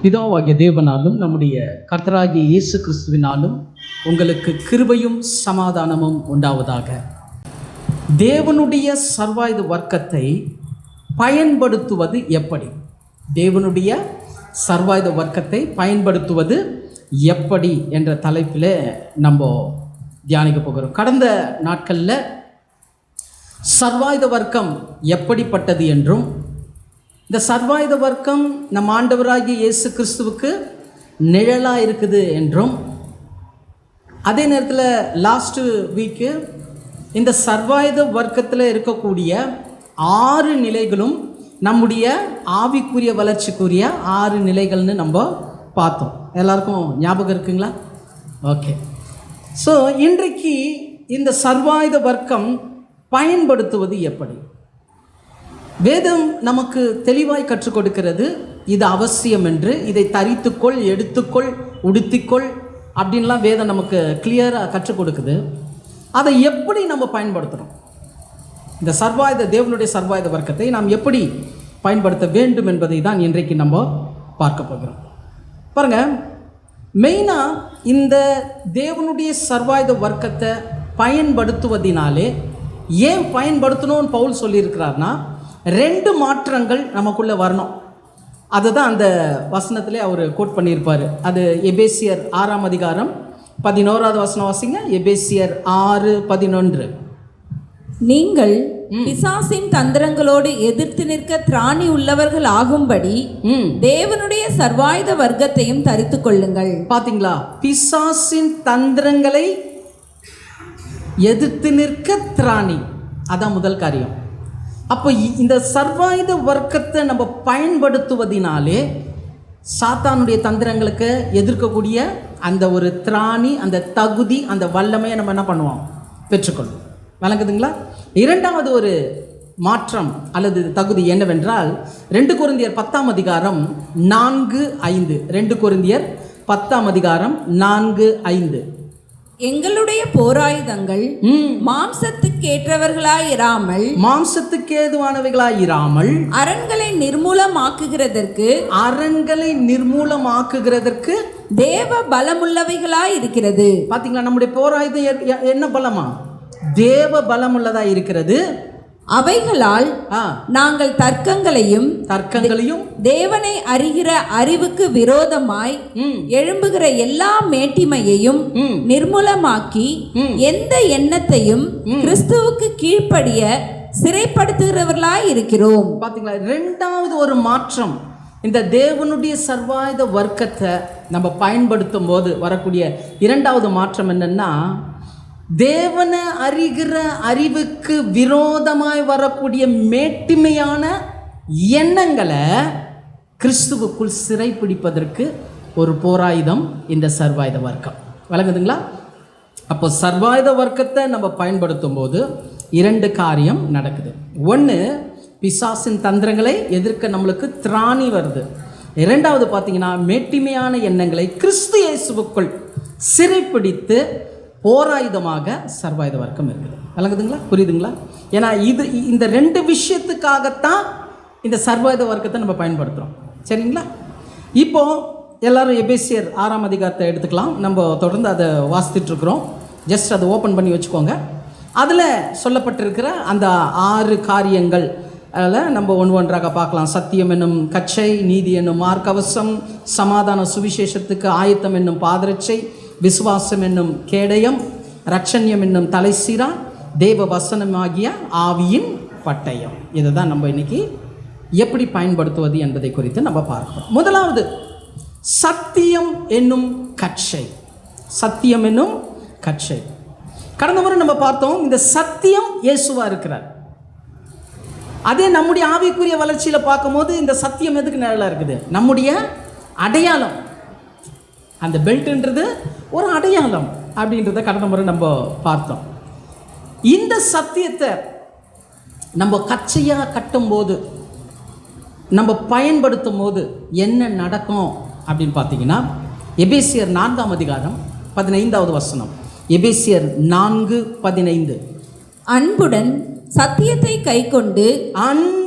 பிதாவாகிய தேவனாலும் நம்முடைய கர்த்தராகிய இயேசு கிறிஸ்துவினாலும் உங்களுக்கு கிருபையும் சமாதானமும் உண்டாவதாக. தேவனுடைய சர்வாயுத வர்க்கத்தை பயன்படுத்துவது எப்படி? தேவனுடைய சர்வாயுத வர்க்கத்தை பயன்படுத்துவது எப்படி என்ற தலைப்பில் நம்ம தியானிக்க போகிறோம். கடந்த நாட்களில் சர்வாயுத வர்க்கம் எப்படிப்பட்டது என்றும், இந்த சர்வாயுத வர்க்கம் நம் ஆண்டவராகிய இயேசு கிறிஸ்துவுக்கு நிழலாக இருக்குது என்றும், அதே நேரத்தில் லாஸ்ட்டு வீக்கு இந்த சர்வாயுத வர்க்கத்தில் இருக்கக்கூடிய 6 நிலைகளும் நம்முடைய ஆவிக்குரிய வளர்ச்சிக்குரிய 6 நிலைகள்னு நம்ம பார்த்தோம். எல்லாருக்கும் ஞாபகம் இருக்குங்களா? ஓகே. ஸோ இன்றைக்கு இந்த சர்வாயுத வர்க்கம் பயன்படுத்துவது எப்படி? வேதம் நமக்கு தெளிவாய் கற்றுக் கொடுக்கிறது, இது அவசியம் என்று. இதை தரித்துக்கொள், எடுத்துக்கொள், உடுத்திக்கொள் அப்படின்லாம் வேதம் நமக்கு கிளியராக கற்றுக் கொடுக்குது. அதை எப்படி நம்ம பயன்படுத்துகிறோம்? இந்த தேவனுடைய சர்வாயுத வர்க்கத்தை நாம் எப்படி பயன்படுத்த வேண்டும் என்பதை தான் இன்றைக்கு நம்ம பார்க்க போகிறோம். பாருங்கள், மெயினாக இந்த தேவனுடைய சர்வாயுத வர்க்கத்தை பயன்படுத்துவதினாலே ஏன் பயன்படுத்தணும்னு பவுல் சொல்லியிருக்கிறார்னா, 2 மாற்றங்கள் நமக்குள்ளே வரணும். அதுதான் அந்த வசனத்திலே அவர் கோட் பண்ணியிருப்பார். அது எபேசியர் 6ஆம் அதிகாரம் 11வது வசனம் வாசிங்க. எபேசியர் 6:11. நீங்கள் பிசாசின் தந்திரங்களோடு எதிர்த்து நிற்க திராணி உள்ளவர்கள் ஆகும்படி தேவனுடைய சர்வாயுத வர்க்கத்தையும் தரித்துக் கொள்ளுங்கள். பாத்தீங்களா? பிசாசின் தந்திரங்களை எதிர்த்து நிற்க திராணி, அதான் முதல் காரியம். அப்போ இந்த சர்வாயுத வர்க்கத்தை நம்ம பயன்படுத்துவதினாலே சாத்தானுடைய தந்திரங்களுக்கு எதிர்க்கக்கூடிய அந்த ஒரு திராணி, அந்த தகுதி, அந்த வல்லமையை நம்ம என்ன பண்ணுவோம்? பெற்றுக்கொள்வோம். வழங்குதுங்களா? 2வது ஒரு மாற்றம் அல்லது தகுதி என்னவென்றால் 2 கொரிந்தியர் 10ஆம் அதிகாரம் 4:5. 2 கொரிந்தியர் 10ஆம் அதிகாரம் 4:5. எங்களுடைய போராயுதங்கள் மாம்சத்துக்கேற்றவர்களாயிராமல் அரண்களை நிர்மூலமாக்குகிறதற்கு தேவ பலமுள்ளவைகளாய் இருக்கிறது. பாத்தீங்களா? நம்முடைய போராயுதம் என்ன பலமா? தேவ பலமுள்ளதா இருக்கிறது. அவைகளால் நாங்கள் தர்க்கங்களையும் தேவனை அறிகிற அறிவுக்கு விரோதமாய் எழும்புகிற எல்லா மேட்டிமையையும் நிர்மூலமாக்கி எந்த எண்ணத்தையும் கிறிஸ்துவுக்கு கீழ்ப்படிய சிறைப்படுத்துகிறவர்களாய் இருக்கிறோம். பாத்தீங்களா? 2வது ஒரு மாற்றம், இந்த தேவனுடைய சர்வாயுத வர்க்கத்தை நம்ம பயன்படுத்தும் போது வரக்கூடிய 2வது மாற்றம் என்னன்னா, தேவனை அறிகிற அறிவுக்கு விரோதமாய் வரக்கூடிய மேட்டிமையான எண்ணங்களை கிறிஸ்துவுக்குள் சிறைப்பிடிப்பதற்கு ஒரு போராயுதம் இந்த சர்வாயுத வர்க்கம். விளங்குதுங்களா? அப்போ சர்வாயுத வர்க்கத்தை நம்ம பயன்படுத்தும் போது 2 காரியம் நடக்குது. 1, பிசாசின் தந்திரங்களை எதிர்க்க நம்மளுக்கு திராணி வருது. 2வது பார்த்தீங்கன்னா, மேட்டிமையான எண்ணங்களை கிறிஸ்து இயேசுவுக்குள் சிறைப்பிடித்து போராயுதமாக சர்வாயுத வர்க்கம் இருக்குது. விளங்குதுங்களா? புரியுதுங்களா? ஏன்னா இந்த 2 விஷயத்துக்காகத்தான் இந்த சர்வாயுத வர்க்கத்தை நம்ம பயன்படுத்துகிறோம். சரிங்களா? இப்போ எல்லாரும் எபேசியர் 6ஆம் அதிகாரத்தை எடுத்துக்கலாம். நம்ம தொடர்ந்து அதை வாசித்துட்ருக்குறோம். ஜஸ்ட் அதை ஓப்பன் பண்ணி வச்சுக்கோங்க. அதில் சொல்லப்பட்டிருக்கிற அந்த 6 காரியங்கள் அதில் நம்ம ஒன்றாக பார்க்கலாம். சத்தியம் என்னும் கச்சை, நீதி என்னும் மார்க்கவசம், சமாதான சுவிசேஷத்துக்கு ஆயத்தம் என்னும் பாதரட்சை, விசுவாசம் என்னும் கேடயம், ரட்சண்யம் என்னும் தலைசீரா, தேவ வசனமாகிய ஆவியின் பட்டயம். இதை தான் நம்ம இன்னைக்கு எப்படி பயன்படுத்துவது என்பதை குறித்து நம்ம பார்க்கிறோம். முதலாவது சத்தியம் என்னும் கச்சை. சத்தியம் என்னும் கச்சை. கடந்த முறை நம்ம பார்த்தோம், இந்த சத்தியம் இயேசுவா இருக்கிறார். அதே நம்முடைய ஆவிக்குரிய வளர்ச்சியில் பார்க்கும்போது இந்த சத்தியம் எதுக்கு நிழலாக இருக்குது? நம்முடைய அடையாளம். அந்த பெல்ட்ன்றது ஒரு அடையாளம் அப்படின்றத கடந்த முறை நம்ம பார்த்தோம். இந்த சத்தியத்தை நம்ம கச்சையாக கட்டும்போது, நம்ம பயன்படுத்தும் போது என்ன நடக்கும் அப்படின்னு பார்த்தீங்கன்னா, எபேசியர் 4ஆம் அதிகாரம் 15வது வசனம். எபேசியர் 4:15. அன்புடன் சத்தியத்தை கைக்கொண்டு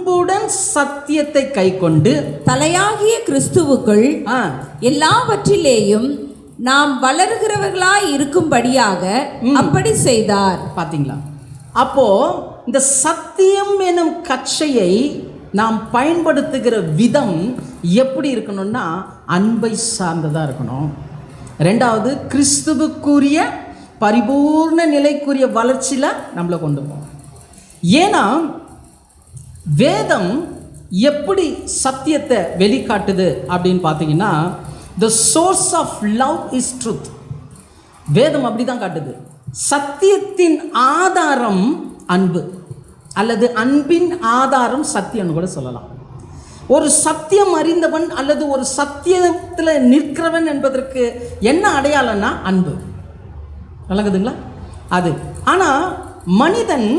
அன்புடன் சத்தியத்தை கைக்கொண்டு தலையாகிய கிறிஸ்துவுக்குள் எல்லாவற்றிலேயும் நாம் வளர்கிறவர்களாய் இருக்கும்படியாக அப்படி செய்தார். பாத்தீங்களா? அப்போ இந்த சத்தியம் எனும் கச்சையை நாம் பயன்படுத்துகிற விதம் எப்படி இருக்கணும்னா அன்பை சார்ந்ததாக இருக்கணும். ரெண்டாவது, கிறிஸ்துவுக்குரிய பரிபூர்ண நிலைக்குரிய வளர்ச்சியில் நம்மளை கொண்டு போகணும். ஏன்னா வேதம் எப்படி சத்தியத்தை வெளிக்காட்டுது அப்படின்னு பார்த்தீங்கன்னா, the source of love is truth. வேதம் அப்படி தான் காட்டுது. சத்தியத்தின் ஆதாரம் அன்பு, அல்லது அன்பின் ஆதாரம் சத்தியம்னு கூட சொல்லலாம். ஒரு சத்தியம் அறிந்தவன் அல்லது ஒரு சத்தியத்தில் நிற்கிறவன் என்பதற்கு என்ன அடையாளம்னா அன்பு. விளங்குதுங்களா? அது. ஆனால் மனிதன்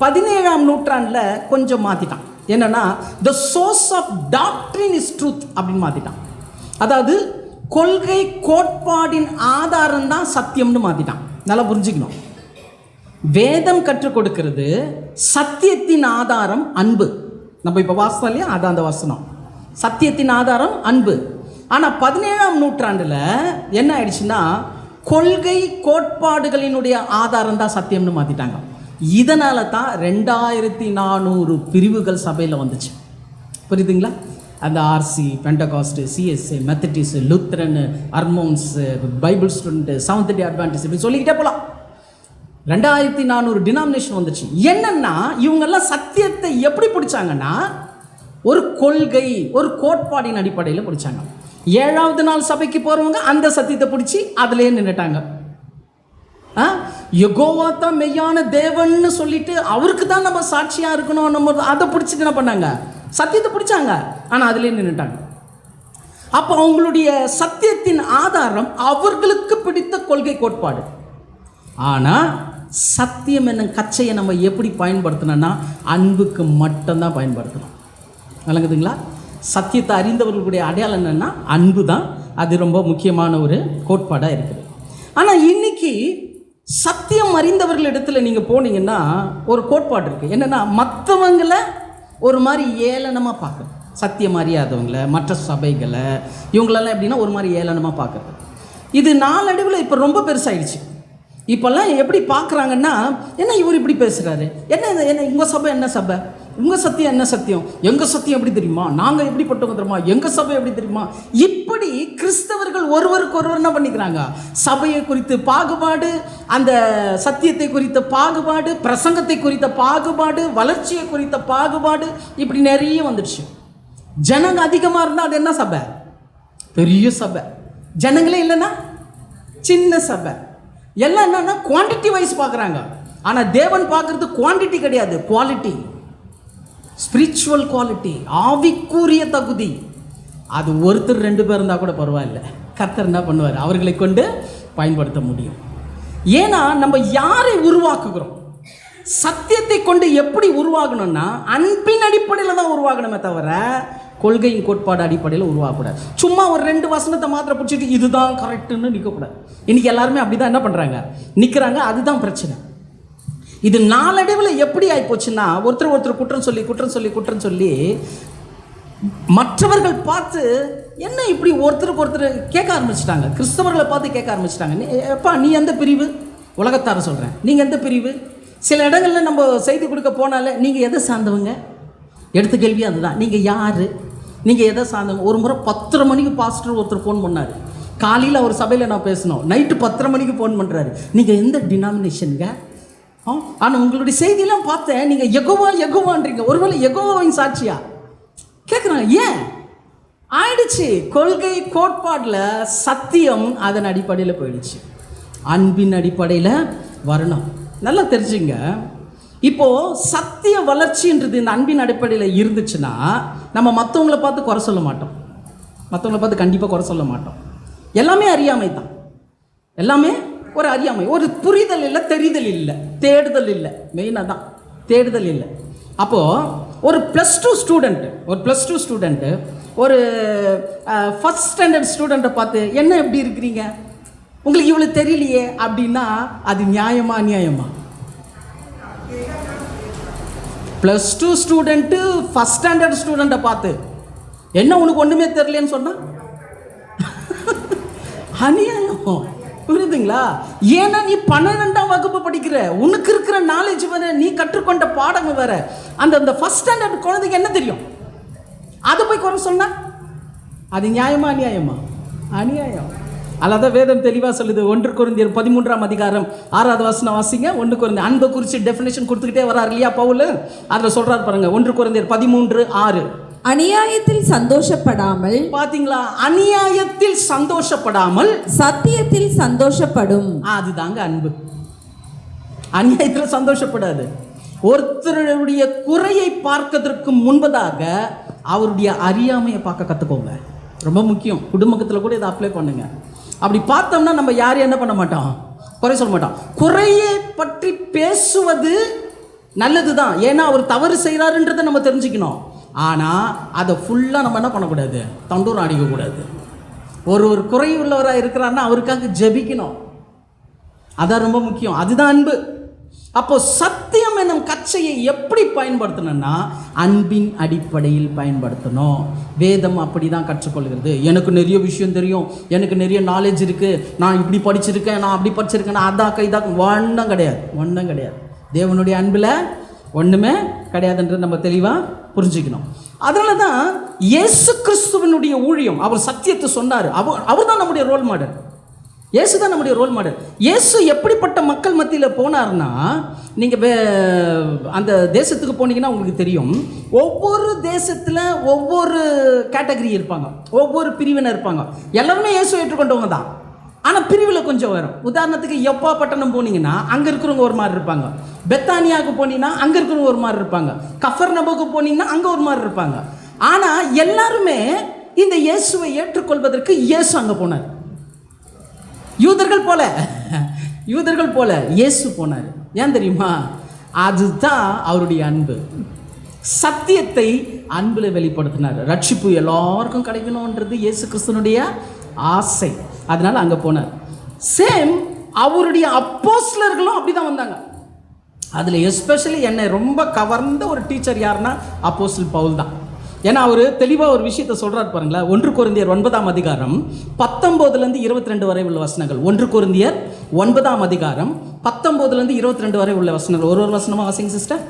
17ஆம் நூற்றாண்டில் கொஞ்சம் மாற்றிட்டான். என்னன்னா, the source of doctrine is truth அப்படின்னு மாற்றிட்டான். அதாவது கொள்கை கோட்பாடின் ஆதாரம் தான் சத்தியம்னு மாற்றிட்டான். நல்லா புரிஞ்சுக்கணும். வேதம் கற்றுக் கொடுக்கிறது சத்தியத்தின் ஆதாரம் அன்பு. நம்ம இப்போ வாசம் இல்லையா, அதான் அந்த வசனம். சத்தியத்தின் ஆதாரம் அன்பு. ஆனால் 17ஆம் நூற்றாண்டில் என்ன ஆயிடுச்சுன்னா, கொள்கை கோட்பாடுகளினுடைய ஆதாரம் தான் சத்தியம்னு மாற்றிட்டாங்க. இதனால தான் 2400 பிரிவுகள் சபையில் வந்துச்சு. புரியுதுங்களா? அந்த RC, Pentecost, CSI, Methodist, Lutheran, Mormons, Bible student, seventh day Adventist, இப்படி சொல்லிக்கிட்டே போகலாம். 2400 டினாமினேஷன் வந்துச்சு. என்னன்னா, இவங்கெல்லாம் சத்தியத்தை எப்படி பிடிச்சாங்கன்னா, ஒரு கொள்கை, ஒரு கோட்பாடின் அடிப்படையில் பிடிச்சாங்க. 7வது நாள் சபைக்கு போகிறவங்க அந்த சத்தியத்தை பிடிச்சி அதிலே நின்றுட்டாங்க. யெகோவா தான் மெய்யான தேவன்னு சொல்லிட்டு அவருக்கு தான் நம்ம சாட்சியாக இருக்கணும், நம்ம அதை பிடிச்சிட்டு என்ன பண்ணாங்க, சத்தியத்தை பிடிச்சாங்க. ஆனால் அதிலே நின்றுட்டாங்க. அப்போ அவங்களுடைய சத்தியத்தின் ஆதாரம் அவர்களுக்கு பிடித்த கொள்கை கோட்பாடு. ஆனால் சத்தியம் என்னும் கச்சையை நம்ம எப்படி பயன்படுத்தணும்னா அன்புக்கு மட்டும்தான் பயன்படுத்தணும். விளங்குதுங்களா? சத்தியத்தை அறிந்தவர்களுடைய அடையாளம் என்னென்னா அன்பு தான். அது ரொம்ப முக்கியமான ஒரு கோட்பாடாக இருக்குது. ஆனால் இன்னைக்கு சத்தியம் அறிந்தவர்கள் இடத்துல நீங்கள் போனீங்கன்னா ஒரு கோட்பாடு இருக்குது. என்னென்னா, மற்றவங்களை ஒரு மாதிரி ஏளனமாக பார்க்குறது. சத்தியம் அறியாதவங்களை, மற்ற சபைகளை, இவங்களெல்லாம் எப்படின்னா ஒரு மாதிரி ஏளனமாக பார்க்குறது. இது நாளடைவில் இப்போ ரொம்ப பெருசாகிடுச்சு. இப்போல்லாம் எப்படி பார்க்குறாங்கன்னா, என்ன இவர் இப்படி பேசுகிறாரு, என்ன உங்கள் சபை என்ன சபை, உங்கள் சத்தியம் என்ன சத்தியம், எங்கள் சத்தியம் எப்படி தெரியுமா, நாங்கள் எப்படிப்பட்டவங்க தெரியுமா, எங்கள் சபை எப்படி தெரியுமா. இப்படி கிறிஸ்தவர்கள் ஒருவருக்கு ஒருவர் என்ன பண்ணிக்கிறாங்க, சபையை குறித்து பாகுபாடு, அந்த சத்தியத்தை குறித்த பாகுபாடு, பிரசங்கத்தை குறித்த பாகுபாடு, வளர்ச்சியை குறித்த பாகுபாடு, இப்படி நிறைய வந்துடுச்சு. ஜனங்க அதிகமாக இருந்தால் அது என்ன சபை, பெரிய சபை. ஜனங்களே இல்லைன்னா சின்ன சபை. எல்லாம் என்னன்னா குவான்டிட்டி வைஸ் பார்க்குறாங்க. ஆனால் தேவன் பார்க்குறது குவான்டிட்டி கிடையாது, குவாலிட்டி, ஸ்பிரிச்சுவல் குவாலிட்டி, ஆவிக்குரிய தகுதி. அது ஒருத்தர் 2 பேர் இருந்தால் கூட பரவாயில்ல, கர்த்தர் என்ன பண்ணுவார், அவர்களை கொண்டு பயன்படுத்த முடியும். ஏன்னா நம்ம யாரை உருவாக்குகிறோம், சத்தியத்தை கொண்டு எப்படி உருவாகணும்னா அன்பின் அடிப்படையில் தான் உருவாகணுமே தவிர கொள்கையின் கோட்பாடு அடிப்படையில் உருவாகக்கூடாது. சும்மா ஒரு 2 வசனத்தை மாத்திரம் பிடிச்சிட்டு இதுதான் கரெக்டுன்னு நிற்கக்கூடாது. இன்றைக்கி எல்லாருமே அப்படி தான் என்ன பண்ணுறாங்க, நிற்கிறாங்க. அதுதான் பிரச்சனை. இது நாளடைவில் எப்படி ஆகிப்போச்சுன்னா, ஒருத்தர் குற்றம் சொல்லி மற்றவர்கள் பார்த்து என்ன இப்படி ஒருத்தருக்கு ஒருத்தர் கேட்க ஆரம்பிச்சிட்டாங்க. கிறிஸ்தவர்களை பார்த்து கேட்க ஆரம்பிச்சிட்டாங்க, எப்பா நீ எந்த பிரிவு, உலகத்தார சொல்கிறேன், நீங்கள் எந்த பிரிவு. சில இடங்களில் நம்ம செய்தி கொடுக்க போனாலே நீங்கள் எதை சார்ந்தவங்க, எடுத்த கேள்வி அதுதான், நீங்கள் யார், நீங்கள் எதை சார்ந்தவங்க. ஒரு முறை 10:30 மணிக்கு பாஸ்டர் ஒருத்தர் ஃபோன் பண்ணார். காலையில் அவர் சபையில் நான் பேசணும், நைட்டு 10:30 மணிக்கு ஃபோன் பண்ணுறாரு, நீங்கள் எந்த டினாமினேஷனுங்க. ஆனால் உங்களுடைய செய்தியெல்லாம் பார்த்தேன், நீங்கள் எகோவான்றீங்க, ஒருவேளை எகோவாவின் சாட்சியா கேட்குறாங்க. ஏன் ஆயிடுச்சு, கொள்கை கோட்பாடில் சத்தியம் அதன் அடிப்படையில் போயிடுச்சு. அன்பின் அடிப்படையில் வரணும். நல்லா தெரிஞ்சுங்க. இப்போது சத்திய வளர்ச்சின்றது இந்த அன்பின் அடிப்படையில் இருந்துச்சுன்னா நம்ம மற்றவங்கள பார்த்து குறை சொல்ல மாட்டோம், மற்றவங்கள பார்த்து கண்டிப்பாக குறை சொல்ல மாட்டோம். எல்லாமே அறியாமை தான், எல்லாமே ஒரு அறியாமை, ஒரு புரிதல் இல்லை, தெரிதல் இல்லை, தேடுதல் இல்லை. மெயினாக தான் தேடுதல் இல்லை. அப்போது ஒரு +2 ஸ்டூடெண்ட்டு ஒரு ஃபஸ்ட் ஸ்டாண்டர்ட் ஸ்டூடெண்ட்டை பார்த்து என்ன எப்படி இருக்கிறீங்க, உங்களுக்கு இவ்வளோ தெரியலையே அப்படின்னா அது நியாயமா, அநியாயமா? +2 ஸ்டூடெண்ட்டு ஃபஸ்ட் ஸ்டாண்டர்ட் ஸ்டூடெண்ட்டை பார்த்து என்ன உனக்கு ஒன்றுமே தெரியலன்னு சொன்னா அநியாயம். புரியுதுங்களா? ஏன்னா நீ 12ஆம் வகுப்பு படிக்கிற, உனக்கு இருக்கிற நாலேஜ் வேற, நீ கற்றுக்கொண்ட பாடம் வேற. அந்த ஃபஸ்ட் ஸ்டாண்டர்ட் குழந்தைக்கு என்ன தெரியும்? அதை போய் குறை சொன்னா அது நியாயமா அநியாயமா? அநியாயம். அல்லாத வேதம் தெளிவாக சொல்லுது. 1 கொரிந்தியர் 13ஆம் அதிகாரம் 6வது வசனம் வாசிங்க. 1 கொரிந்தியர் அன்பை குறித்து டெஃபினேஷன் கொடுத்துக்கிட்டே வரார் இல்லையா பவுல்? அதில் சொல்றாரு பாருங்க, 1 கொரிந்தியர் 13:6. அநியாயத்தில் சந்தோஷப்படாமல், பாத்தீங்களா? அநியாயத்தில் சந்தோஷப்படாமல் சத்தியத்தில் சந்தோஷப்படும். அதுதாங்க அன்பு. அநியாயத்தில் சந்தோஷப்படாது. ஒருத்தருடைய குறையை பார்க்கறதுக்கு முன்பதாக அவருடைய அறியாமையை பார்க்க கற்றுக்கோங்க. ரொம்ப முக்கியம். குடும்பத்தில் கூட இதை அப்ளை பண்ணுங்க. அப்படி பார்த்தோம்னா நம்ம யாரையும் என்ன பண்ண மாட்டோம், குறை சொல்ல மாட்டோம். குறையை பற்றி பேசுவது நல்லது தான், ஏன்னா அவர் தவறு செய்கிறாருன்றதை நம்ம தெரிஞ்சுக்கணும். ஆனால் அதை ஃபுல்லாக நம்ம என்ன பண்ணக்கூடாது, தண்டூரம் அடிக்கக்கூடாது. ஒரு குறை உள்ளவராக இருக்கிறாருன்னா அவருக்காக ஜெபிக்கணும். அதான் ரொம்ப முக்கியம். அதுதான் அன்பு. அப்போ சத்தியம் என்னும் கச்சையை எப்படி பயன்படுத்தணும்னா அன்பின் அடிப்படையில் பயன்படுத்தணும். வேதம் அப்படி தான் கற்றுக்கொள்கிறது. எனக்கு நிறைய விஷயம் தெரியும், எனக்கு நிறைய நாலேஜ் இருக்குது, நான் இப்படி படிச்சிருக்கேன், நான் அப்படி படிச்சிருக்கேன், அதாக்க இதாக்க ஒன்றும் கிடையாது. ஒன்றும் கிடையாது. தேவனுடைய அன்பில் ஒன்றுமே கிடையாதுன்றது நம்ம தெளிவாக புரிஞ்சுக்கணும். அதனால தான் இயேசு கிறிஸ்துவனுடைய ஊழியம், அவர் சத்தியத்தை சொன்னார். அவர் தான் நம்முடைய ரோல் மாடல். இயேசு தான் நம்முடைய ரோல் மாடல். இயேசு எப்படிப்பட்ட மக்கள் மத்தியில் போனார்னா, நீங்கள் அந்த தேசத்துக்கு போனீங்கன்னா உங்களுக்கு தெரியும். ஒவ்வொரு தேசத்தில் ஒவ்வொரு கேட்டகரி இருப்பாங்க, ஒவ்வொரு பிரிவினர் இருப்பாங்க. எல்லாருமே இயேசு ஏற்றுக்கொண்டவங்க தான், ஆனால் பிரிவில் கொஞ்சம் வரும். உதாரணத்துக்கு எப்பா பட்டணம் போனீங்கன்னா அங்கே இருக்கிறவங்க ஒரு மாதிரி இருப்பாங்க. பெத்தானியாவுக்கு போனீங்கன்னா அங்கே இருக்கிறவங்க ஒரு மாதிரி இருப்பாங்க. கஃபர்நபுக்கு போனீங்கன்னா அங்கே ஒரு மாதிரி இருப்பாங்க. ஆனால் எல்லாருமே இந்த இயேசுவை ஏற்றுக்கொள்வதற்கு இயேசு அங்கே போனார். யூதர்கள் போல இயேசு போனார். ஏன் தெரியுமா? அதுதான் அவருடைய அன்பு. சத்தியத்தை அன்பில் வெளிப்படுத்தினார். ரட்சிப்பு எல்லாருக்கும் கிடைக்கணுன்றது இயேசு கிறிஸ்துனுடைய ஆசை. அதனால அங்கே போனார். சேம் அவருடைய அப்போஸ்தலர்களும் அப்படி தான் வந்தாங்க. அதில் எஸ்பெஷலி என்னை ரொம்ப கவர்ந்த ஒரு டீச்சர் யாருன்னா அப்போஸ்தலர் பவுல் தான். ஏன்னா அவர் தெளிவாக ஒரு விஷயத்தை சொல்கிறார் பாருங்களேன். 1 கொரிந்தியர் 9ஆம் அதிகாரம் 19 to 22 வரை உள்ள வசனங்கள். 1 கொரிந்தியர் 9ஆம் அதிகாரம் 19 to 22 வரை உள்ள வசனங்கள். ஒரு வசனமாக வாசிங்க சிஸ்டர்.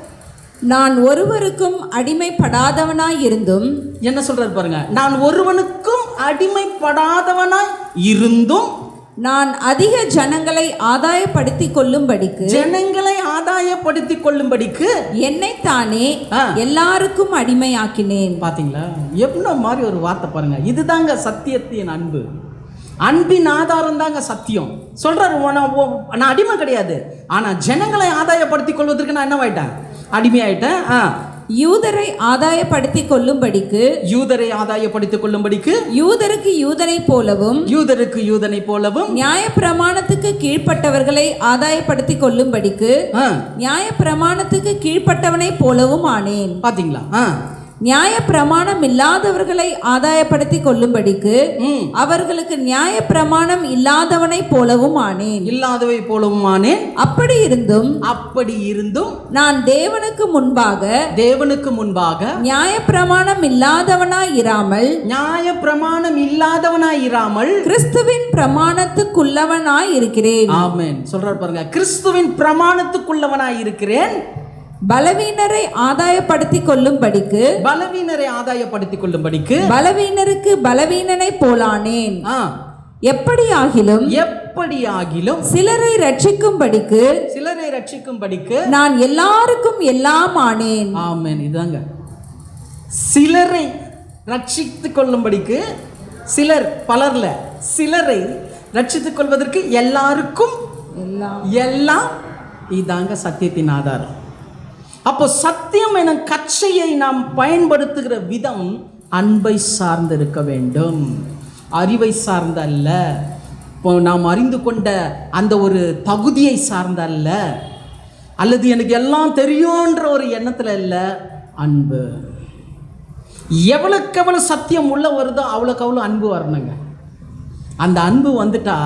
நான் ஒருவருக்கும் அடிமைப்படாதவனாய் இருந்தும், என்ன சொல்றாரு பாருங்க, நான் ஒருவனுக்கும் அடிமைப்படாதவனாய் இருந்தும் நான் அதிக ஜனங்களை ஆதாயப்படுத்திக் கொள்ளும்படிக்கு என்னைத்தானே எல்லாருக்கும் அடிமையாக்கினேன். பாத்தீங்களா எவ்வளோ மாதிரி ஒரு வார்த்தை பாருங்க. இதுதாங்க சத்தியத்தின் அன்பு. அன்பின் ஆதாரம் தாங்க சத்தியம். சொல்றாரு, நான் அடிமை கிடையாது, ஆனா ஜனங்களை ஆதாயப்படுத்திக் கொள்வதற்கு நான் என்னவாயிட்டேன், அடிமையாயிட்டேன். யூதரை ஆதாயப்படுத்திக் கொள்ளும்படிக்கு யூதருக்கு யூதனை போலவும் நியாயப்பிரமாணத்துக்கு கீழ்ப்பட்டவர்களை ஆதாயப்படுத்திக் கொள்ளும்படிக்கு நியாயப்பிரமாணத்துக்கு கீழ்ப்பட்டவனை போலவும் ஆனேன். பாத்தீங்களா? நியாயப்பிரமாணம் இல்லாதவர்களை ஆதாயப்படுத்திக் கொள்ளும்படிக்கு அவர்களுக்கு நியாயப்பிரமாணம் இல்லாதவனை போலவும் ஆனேன். அப்படி இருந்தும் நான் தேவனுக்கு முன்பாக நியாயப்பிரமாணம் இல்லாதவனாய் இராமல் கிறிஸ்துவின் பிரமாணத்துக்குள்ளவனாய் இருக்கிறேன். ஆமென். சொல்றாரு பாருங்க, கிறிஸ்துவின் பிரமாணத்துக்குள்ளவனாய் இருக்கிறேன். பலவீனரை ஆதாயப்படுத்திக் கொள்ளும்படிக்கு பலவீனருக்கு பலவீனனை போலானேன். எப்படியாகிலும் சிலரை ரட்சிக்கும்படிக்கு நான் எல்லாருக்கும் எல்லாம் ஆனேன். ஆமென். இதாங்க சிலரை ரட்சித்துக் கொள்ளும்படிக்கு, சிலர் பலர்ல, சிலரை ரட்சித்துக் கொள்வதற்கு எல்லாருக்கும் எல்லாம். இதாங்க சத்தியத்தின் ஆதாரம். அப்போ சத்தியம் எனும் கச்சையை நாம் பயன்படுத்துகிற விதம் அன்பை சார்ந்து இருக்க வேண்டும், அறிவை சார்ந்த அல்ல. இப்போ நாம் அறிந்து கொண்ட அந்த ஒரு தகுதியை சார்ந்த அல்ல, அல்லது எனக்கு எல்லாம் தெரியும்ன்ற ஒரு எண்ணத்தில் இல்லை. அன்பு எவ்வளோக்கு எவ்வளோ சத்தியம் உள்ள வருதோ அவ்வளோக்கு அவ்வளோ அன்பு வரணுங்க. அந்த அன்பு வந்துட்டா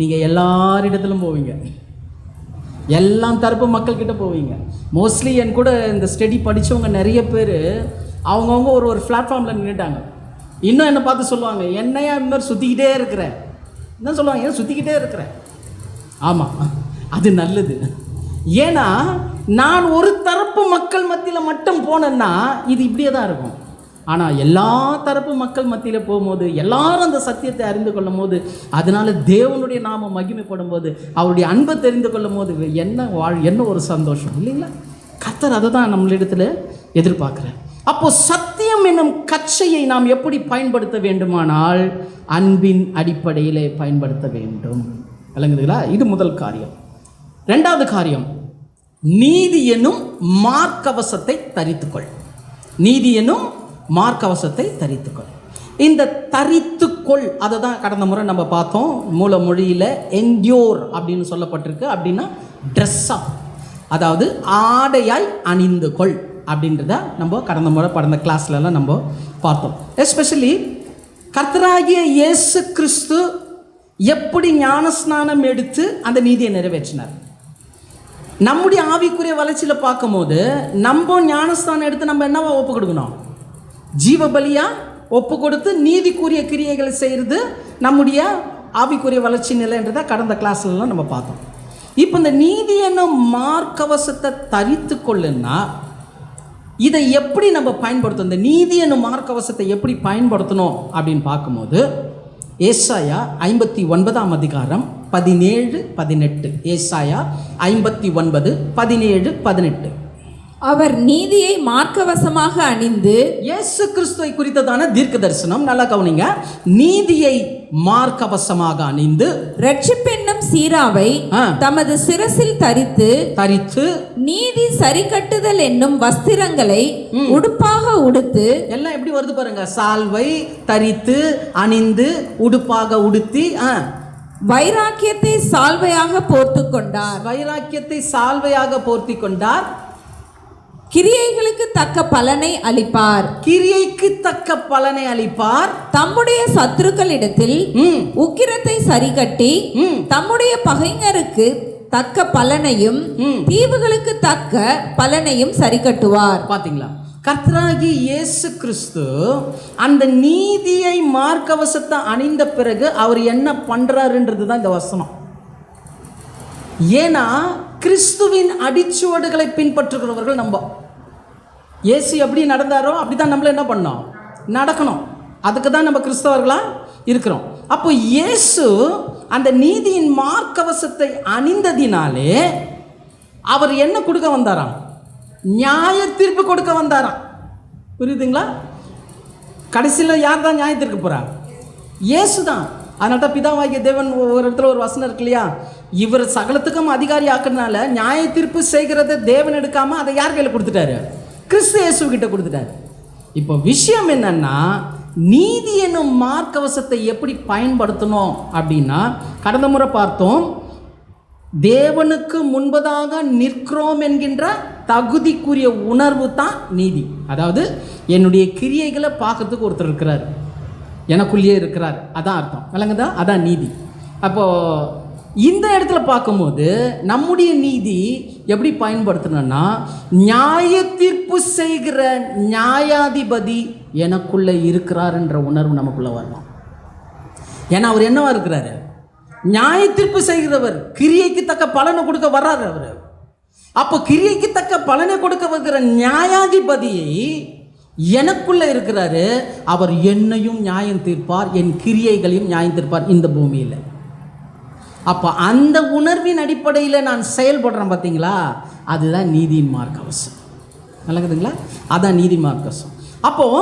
நீங்கள் எல்லாரிடத்திலும் போவீங்க. எல்லாம் தரப்பு மக்கள்கிட்ட போவீங்க. மோஸ்ட்லி என் கூட இந்த ஸ்டடி படித்தவங்க நிறைய பேர் அவங்கவுங்க ஒரு பிளாட்ஃபார்மில் நின்றுட்டாங்க. இன்னும் என்னை பார்த்து சொல்லுவாங்க, என்னையா இந்த மாதிரி சுற்றிக்கிட்டே இருக்கிறேன். என்ன சொல்லுவாங்க, ஏன் சுற்றிக்கிட்டே இருக்கிறேன். ஆமாம், அது நல்லது. ஏன்னா நான் ஒரு தரப்பு மக்கள் மத்தியில் மட்டும் போனேன்னா இது இப்படியே தான் இருக்கும். ஆனால் எல்லா தரப்பு மக்கள் மத்தியில் போகும்போது, எல்லாரும் அந்த சத்தியத்தை அறிந்து கொள்ளும் போது, அதனால தேவனுடைய நாமம் மகிமைப்படும் போது, அவருடைய அன்பை தெரிந்து கொள்ளும் போது என்ன ஒரு சந்தோஷம் இல்லைங்களா? கர்த்தர் அதை தான் நம்மளிடத்தில் எதிர்பார்க்குறார். அப்போ சத்தியம் என்னும் கச்சையை நாம் எப்படி பயன்படுத்த வேண்டுமானால் அன்பின் அடிப்படையிலே பயன்படுத்த வேண்டும். விளங்குதுங்களா? இது முதல் காரியம். ரெண்டாவது காரியம், நீதி என்னும் மார்க்கவசத்தை தரித்துக்கொள். நீதி என்னும் மார்க்கவசத்தை தரித்துக்கொள். இந்த தரித்துக்கொள் அதை தான் கடந்த முறை நம்ம பார்த்தோம். மூல மொழியில் என்டியோர் அப்படின்னு சொல்லப்பட்டிருக்கு. அப்படின்னா ட்ரெஸ் அப், அதாவது ஆடையாய் அணிந்து கொள் அப்படின்றத நம்ம கடந்த முறை படந்த கிளாஸ்லலாம் நம்ம பார்த்தோம். எஸ்பெஷலி கர்த்தராகிய இயேசு கிறிஸ்து எப்படி ஞானஸ்நானம் எடுத்து அந்த நீதியை நிறைவேற்றினார். நம்முடைய ஆவிக்குரிய வளர்ச்சியில் பார்க்கும்போது நம்ம ஞானஸ்தானம் எடுத்து நம்ம என்னவா ஒப்பு கொடுக்கணும்? ஜீவ பலியா ஒப்பு கொடுத்து நீதிக்குரிய கிரியைகளை செய்கிறது நம்முடைய ஆவிக்குரிய வளர்ச்சி நிலைன்றதை கடந்த கிளாஸ்லாம் நம்ம பார்த்தோம். இப்போ இந்த நீதி என்னும் மார்க்கவசத்தை தரித்து கொள்ளுன்னா இதை எப்படி நம்ம பயன்படுத்தணும்? இந்த நீதி என்னும் மார்க்கவசத்தை எப்படி பயன்படுத்தணும் அப்படின்னு பார்க்கும்போது ஏசாயா 59 அதிகாரம் 17-18. ஏசாயா 59 17-18. அவர் நீதியை மார்க்கவசமாக அணிந்து, இயேசு கிறிஸ்துவை குறித்ததான தீர்க்க தரிசனம். நல்லா கவனிங்க. நீதியை மார்க்கவசமாக அணிந்து, ரட்சிப்பென்னும் சீராவை தமது சிரசில் தரித்து, நீதி சரிக்கட்டுதல் என்னும் வஸ்திரங்களை உடுப்பாக உடுத்து. எல்லாம் எப்படி வருது பாருங்க. சால்வை தரித்து, அணிந்து, உடுப்பாக உடுத்தி, வைராக்கியத்தை சால்வையாக போர்த்து கொண்டார். வைராக்கியத்தை சால்வையாக போர்த்தி கொண்டார். கிரியைகளுக்கு தக்க பலனை அளிப்பார். கிரியைக்கு தக்க பலனை அளிப்பார். தம்முடைய சத்துருக்களிடத்தில் உக்கிரத்தை சரிகட்டி, தம்முடைய பகைஞருக்கு தக்க பலனையும் தீவுகளுக்கு தக்க பலனையும் சரிகட்டுவார். பாத்தீங்களா? கர்த்தராகிய இயேசு கிறிஸ்து அந்த நீதியை மார்க்கவசத்தை அணிந்த பிறகு அவர் என்ன பண்றாருன்றது தான் இந்த வசனம். ஏன்னா கிறிஸ்துவின் அடிச்சுவடுகளை பின்பற்றுகிறவர்கள் நம்ம. இயேசு எப்படி நடந்தாரோ அப்படிதான் நம்மள என்ன பண்ணோம்? நடக்கணும். அதுக்கு தான் நம்ம கிறிஸ்தவர்களா இருக்கிறோம். அப்போ இயேசு அந்த நீதியின் மார்க்கவசத்தை அணிந்ததினாலே அவர் என்ன கொடுக்க வந்தாராம்? நியாய தீர்ப்பு கொடுக்க வந்தாராம். புரியுதுங்களா? கடைசியில் யார் தான் நியாய தீர்க்க போறார்? இயேசு தான். அதனால தான் பிதாவாகிய தேவன் ஒரு இடத்துல ஒரு வசனம் இருக்கு இல்லையா? இவர் சகலத்துக்கும் அதிகாரி ஆக்குறதுனால நியாய தீர்ப்பு செய்கிறத தேவன் எடுக்காம அதை யார் கையில் கொடுத்துட்டாரு? கிறிஸ்து இயேசு கிட்ட கொடுத்துட்டாரு. இப்போ விஷயம் என்னன்னா, நீதி என்னும் மார்க்கவசத்தை எப்படி பயன்படுத்தணும் அப்படின்னா, கடந்த முறை பார்த்தோம், தேவனுக்கு முன்பதாக நிற்கிறோம் என்கின்ற தகுதிக்குரிய உணர்வு தான் நீதி. அதாவது என்னுடைய கிரியைகளை பார்க்கறதுக்கு ஒருத்தர் இருக்கிறார், எனக்குள்ளேயே இருக்கிறார், அதான் அர்த்தம். விளங்குதா? அதான் நீதி. அப்போது இந்த இடத்துல பார்க்கும்போது நம்முடைய நீதி எப்படி பயன்படுத்தணும்னா, நியாய தீர்ப்பு செய்கிற நியாயாதிபதி எனக்குள்ளே இருக்கிறாருன்ற உணர்வு நமக்குள்ளே வரணும். ஏன்னா அவர் என்னவா இருக்கிறாரு? நியாய தீர்ப்பு செய்கிறவர், கிரியைக்கு தக்க பலனை கொடுக்க வர்றாரு அவர். அப்போ கிரியைக்கு தக்க பலனை கொடுக்க வருகிற நியாயாதிபதியை எனக்குள்ள இருக்கிறாரு. அவர் என்னையும் நியாயம் தீர்ப்பார், என் கிரியைகளையும் நியாயம் தீர்ப்பார் இந்த பூமியில். அப்போ அந்த உணர்வின் அடிப்படையில் நான் செயல்படுறேன் பார்த்தீங்களா? அதுதான் நீதியின் மார்க்கவசம். நல்லதுங்களா? அதான் நீதி மார்க்கவசம். அப்போது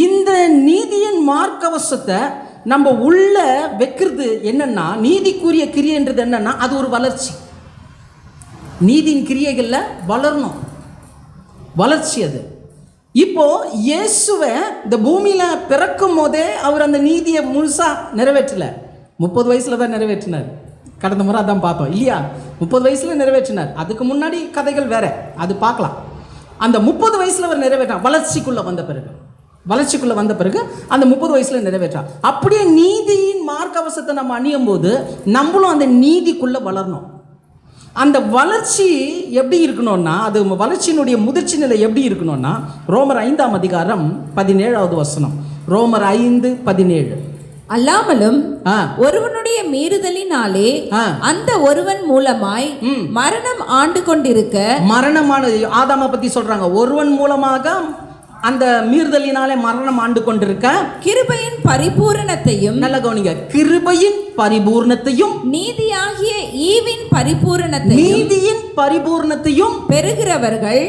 இந்த நீதியின் மார்க்கவசத்தை நம்ம உள்ள வைக்கிறது என்னன்னா, நீதிக்குரிய கிரியைன்றது என்னன்னா, அது ஒரு வளர்ச்சி. நீதியின் கிரியைகளில் வளரணும், வளர்ச்சி அது. இப்போ இயேசுவை இந்த பூமியில் பிறக்கும் போதே அவர் அந்த நீதியை முழுசாக நிறைவேற்றலை. 30 வயசில் தான் நிறைவேற்றினார். கடந்த முறை அதான் பார்த்தோம் இல்லையா? 30 வயசில் நிறைவேற்றினார். அதுக்கு முன்னாடி கதைகள் வேற, அது பார்க்கலாம். அந்த 30 வயசில் அவர் நிறைவேற்றார். வளர்ச்சிக்குள்ளே வந்த பிறகு அந்த 30 வயசில் நிறைவேற்றார். அப்படியே நீதியின் மார்க்கவசத்தை நம்ம அணியும் போது நம்மளும் அந்த நீதிக்குள்ளே வளரணும். அந்த வளர்ச்சி எப்படி இருக்கணும்னா, அது வளர்ச்சியினுடைய முதிர்ச்சி நிலை எப்படி இருக்கணும்னா, ரோமர் 5ஆம் அதிகாரம் 17வது வசனம். ரோமர் 5:17. அல்லாமலும் ஒருவனுடைய மீறுதலினாலே அந்த ஒருவன் மூலமாய் மரணம் ஆண்டு கொண்டிருக்க, மரணமான ஆதாமை பத்தி சொல்றாங்க. ஒருவன் மூலமாக அந்த மீறுதலினாலே மரணம் ஆண்டு கொண்டிருக்க, கிருபையின் பரிபூரணத்தையும், நல்ல கவனிங்க, கிருபையின் பரிபூரணத்தையும் நீதியாகிய ஈவின் பரிபூரணத்தையும், நீதியின் பரிபூரணத்தையும் பெறுகிறவர்கள்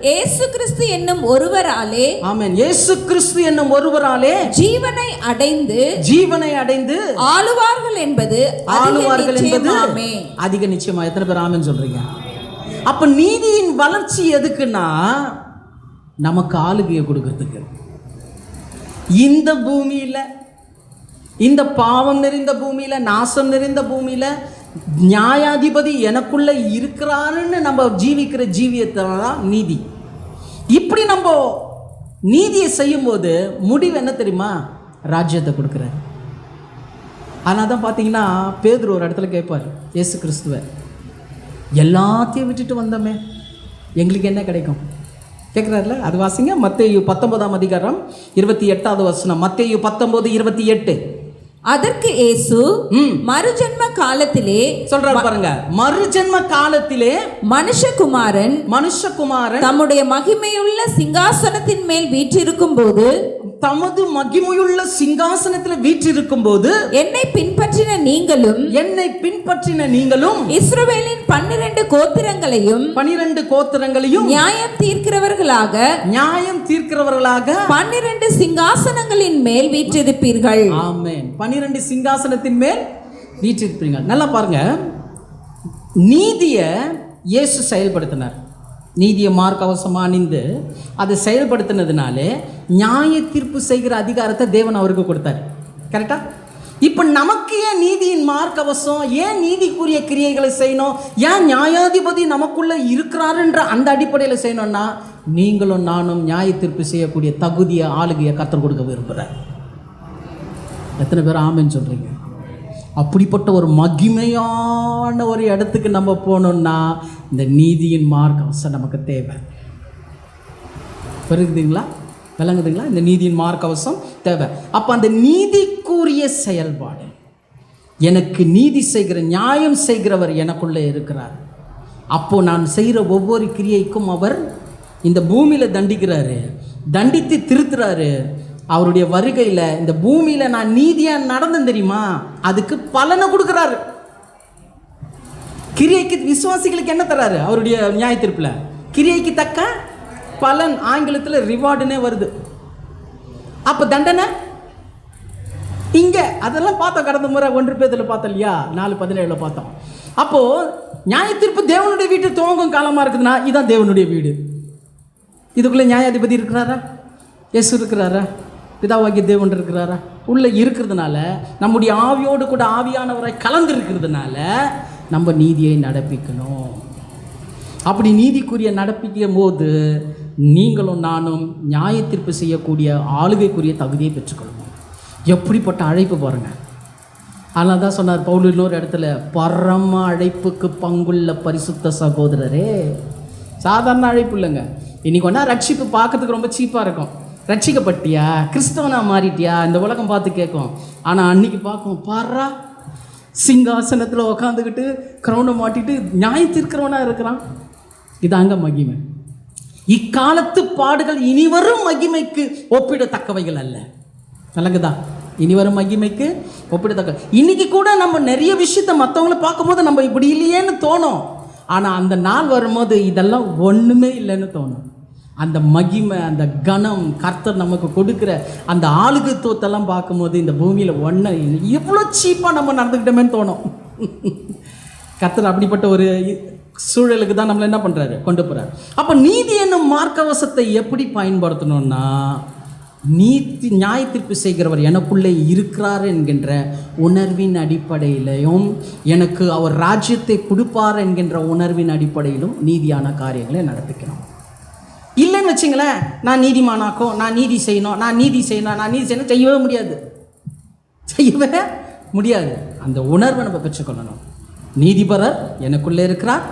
இயேசு கிறிஸ்து என்னும் ஒருவராலே, ஆமென், இயேசு கிறிஸ்து என்னும் ஒருவராலே ஜீவனை அடைந்து ஆளுவார்கள் என்பது அதிக நிச்சயமா. எத்தனை பேர் ஆமென் சொல்றீங்க? அப்ப நீதியின் வளர்ச்சி எதுக்குன்னா, நமக்கு ஆளுகையை கொடுக்கிறதுக்கு. இந்த பூமியில, இந்த பாவம் நிறைந்த பூமியில, நாசம் நிறைந்த பூமியில நியாயாதிபதி எனக்குள்ள இருக்கிறாருன்னு நம்ம ஜீவிக்கிற ஜீவியத்தான் நீதி. இப்படி நம்ம நீதியை செய்யும் போது முடிவு என்ன தெரியுமா? ராஜ்யத்தை கொடுக்குறாரு. ஆனால் தான் பார்த்தீங்கன்னா பேதுரு ஒரு இடத்துல கேட்பார் இயேசு கிறிஸ்துவை, எல்லாத்தையும் விட்டுட்டு வந்தோமே, எங்களுக்கு என்ன கிடைக்கும் கேட்குறாருல. அது வாசிங்க, மத்தேயு 19ஆம் அதிகாரம் 28வது வசனம். மத்தேயு 19:28. அதற்கு இயேசு மறுஜன்ம காலத்திலே சொல்றாரு பாருங்க, மறுஜன்ம காலத்திலே மனுஷகுமாரன் தம்முடைய மகிமையுள்ள சிங்காசனத்தின் மேல் வீற்றிருக்கும் போது, தமது மகிமையுள்ள சிங்காசனத்தில் வீற்றிருக்கும் போது, என்னை பின்பற்றின நீங்களும் இஸ்ரவேலின் 12 கோத்திரங்களையும் நியாயம் தீர்க்கிறவர்களாக 12 சிங்காசனங்களின் மேல் வீற்றிருப்பீர்கள். ஆமென். 12 சிங்காசனத்தின் மேல் வீற்றிருப்பீர்கள். நல்லா பாருங்க, நீதியை இயேசு செயல்படுத்தினார். நீதியை மார்க்கவசமாக அணிந்து அதை செயல்படுத்தினதுனாலே நியாய தீர்ப்பு செய்கிற அதிகாரத்தை தேவன் அவருக்கு கொடுத்தார். கரெக்டா? இப்போ நமக்கு ஏன் நீதியின் மார்க்கவசம், ஏன் நீதிக்குரிய கிரியைகளை செய்யணும், ஏன் நியாயாதிபதி நமக்குள்ள இருக்கிறாருன்ற அந்த அடிப்படையில் செய்யணும்னா, நீங்களும் நானும் நியாய தீர்ப்பு செய்யக்கூடிய தகுதியை, ஆளுகையை கர்த்தர் கொடுக்க விரும்புகிறார். எத்தனை பேர் ஆமென் சொல்றீங்க? அப்படிப்பட்ட ஒரு மகிமையான ஒரு இடத்துக்கு நம்ம போகணும்னா இந்த நீதியின் மார்க்கவசம் நமக்கு தேவை. வருகுதுங்களா? விளங்குதுங்களா? இந்த நீதியின் மார்க்கவசம் தேவை. அப்போ அந்த நீதிக்குரிய செயல்பாடு, எனக்கு நீதி செய்கிற, நியாயம் செய்கிறவர் எனக்குள்ளே இருக்கிறார். அப்போது நான் செய்கிற ஒவ்வொரு கிரியைக்கும் அவர் இந்த பூமியில் தண்டிக்கிறாரு, தண்டித்து திருத்துறாரு. அவருடைய வருகையில் இந்த பூமியில் நான் நீதியாக நடந்தேன் தெரியுமா, அதுக்கு பலனை கொடுக்குறாரு. கிரியைக்கு விசுவாசிகளுக்கு என்ன தராரு? அவருடைய நியாய தீர்ப்பில் கிரியைக்கு தக்க பலன், ஆங்கிலத்தில் ரிவார்டுனே வருது. அப்போ தண்டனை இங்கே, அதெல்லாம் பார்த்தோம் கடந்த முறை 1 பேதுல பார்த்தோம் இல்லையா, 4:17 பார்த்தோம். அப்போது நியாய தீர்ப்பு தேவனுடைய வீட்டு துவங்கும் காலமாக இருக்குதுன்னா இதுதான் தேவனுடைய வீடு. இதுக்குள்ளே நியாயாதிபதி இருக்கிறாரா? இயேசு இருக்கிறாரா? பிதாவாகிய தேவன் இருக்கிறாரா? உள்ளே இருக்கிறதுனால, நம்முடைய ஆவியோடு கூட ஆவியானவரை கலந்து இருக்கிறதுனால நம்ம நீதியை நடப்பிக்கணும். அப்படி நீதிக்குரிய நடப்பிக்கும் போது நீங்களும் நானும் நியாய தீர்ப்பு செய்யக்கூடிய ஆளுகைக்குரிய தகுதியை பெற்றுக்கொள்ளணும். எப்படிப்பட்ட அழைப்பு பாருங்கள். அதனால தான் சொன்னார் பவுல் இன்னொரு இடத்துல, பரம அழைப்புக்கு பங்குள்ள பரிசுத்த சகோதரரே. சாதாரண அழைப்பு இல்லைங்க. இன்னைக்கு ஒன்றா ரட்சிப்பு பார்க்கறதுக்கு ரொம்ப சீப்பாக இருக்கும். ரட்சிக்கப்பட்டியா, கிறிஸ்தவனா மாறிட்டியா, இந்த உலகம் பார்த்து கேட்கும். ஆனால் அன்னைக்கு பார்க்கும், பாரா சிங்காசனத்தில் உக்காந்துக்கிட்டு க்ரௌண்டை மாட்டிட்டு நியாய தீர்க்கிறவனா இருக்கிறான். இதாங்க மகிமை. இக்காலத்து பாடுகள் இனிவரும் மகிமைக்கு ஒப்பிடத்தக்கவைகள் அல்ல. நல்லங்குதா? இனிவரும் மகிமைக்கு ஒப்பிடத்தக்க. இன்னைக்கு கூட நம்ம நிறைய விஷயத்த மற்றவங்கள பார்க்கும்போது நம்ம இப்படி இல்லையேன்னு தோணும். ஆனால் அந்த நாள் வரும்போது இதெல்லாம் ஒன்றுமே இல்லைன்னு தோணும். அந்த மகிமை, அந்த கணம், கர்த்தர் நமக்கு கொடுக்குற அந்த ஆளுகத்துவத்தெல்லாம் பார்க்கும்போது இந்த பூமியில் ஒன்று எவ்வளோ சீப்பாக நம்ம நடந்துக்கிட்டோமேன்னு தோணும். கர்த்தர் அப்படிப்பட்ட ஒரு சூழலுக்கு தான் நம்மளை என்ன பண்ணுறாரு, கொண்டு போகிறார். அப்போ நீதி என்னும் மார்க்கவசத்தை எப்படி பயன்படுத்தணும்னா, நியாய தீர்ப்பு செய்கிறவர் எனக்குள்ளே இருக்கிறார் என்கின்ற உணர்வின் அடிப்படையிலையும், எனக்கு அவர் ராஜ்யத்தை கொடுப்பார் என்கின்ற உணர்வின் அடிப்படையிலும் நீதியான காரியங்களை நடப்பிக்கணும். இல்லைன்னு வச்சுங்களேன், நான் நீதிமானாக்கும், நான் நீதி செய்யணும், நான் நீதி செய்யணும், செய்யவே முடியாது. அந்த உணர்வை நம்ம பெற்றுக்கொள்ளணும். நீதிபரர் எனக்குள்ளே இருக்கிறார்,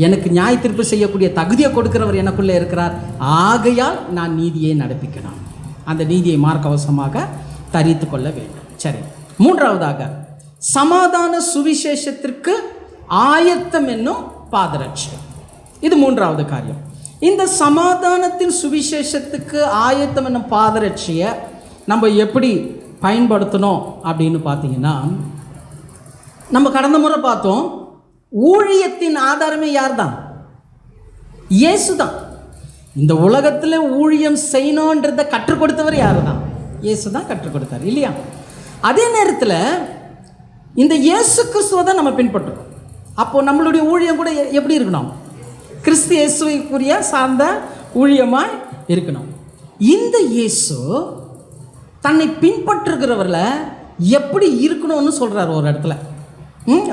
எனக்கு நியாய தீர்ப்பு செய்யக்கூடிய தகுதியை கொடுக்கிறவர் எனக்குள்ளே இருக்கிறார், ஆகையால் நான் நீதியை நடப்பிக்கணும். அந்த நீதியை மார்க்கவசமாக தரித்து கொள்ள வேண்டும். சரி, மூன்றாவதாக சமாதான சுவிசேஷத்திற்கு ஆயத்தம் என்னும் பாதரட்சை. இது மூன்றாவது காரியம். இந்த சமாதானத்தின் சுவிசேஷத்துக்கு ஆயத்தம் என்னும் பாதரட்சையை நம்ம எப்படி பயன்படுத்தணும் அப்படின்னு பார்த்தீங்கன்னா, நம்ம கடந்த முறை பார்த்தோம், ஊழியத்தின் ஆதாரமே யார் தான்? இயேசு தான். இந்த உலகத்தில் ஊழியம் செய்யணுன்றதை கற்றுக் கொடுத்தவர் யார் தான்? இயேசு தான் கற்றுக் கொடுத்தார் இல்லையா? அதே நேரத்தில் இந்த இயேசு கிறிஸ்துவை தான் நம்ம பின்பற்றுறோம். அப்போது நம்மளுடைய ஊழியம் கூட எப்படி இருக்கணும்? கிறிஸ்து இயேசுக்குரிய சார்ந்த ஊழியமாக இருக்கணும். இந்த இயேசு தன்னை பின்பற்றுகிறவர்களை எப்படி இருக்கணும்னு சொல்கிறார் ஒரு இடத்துல.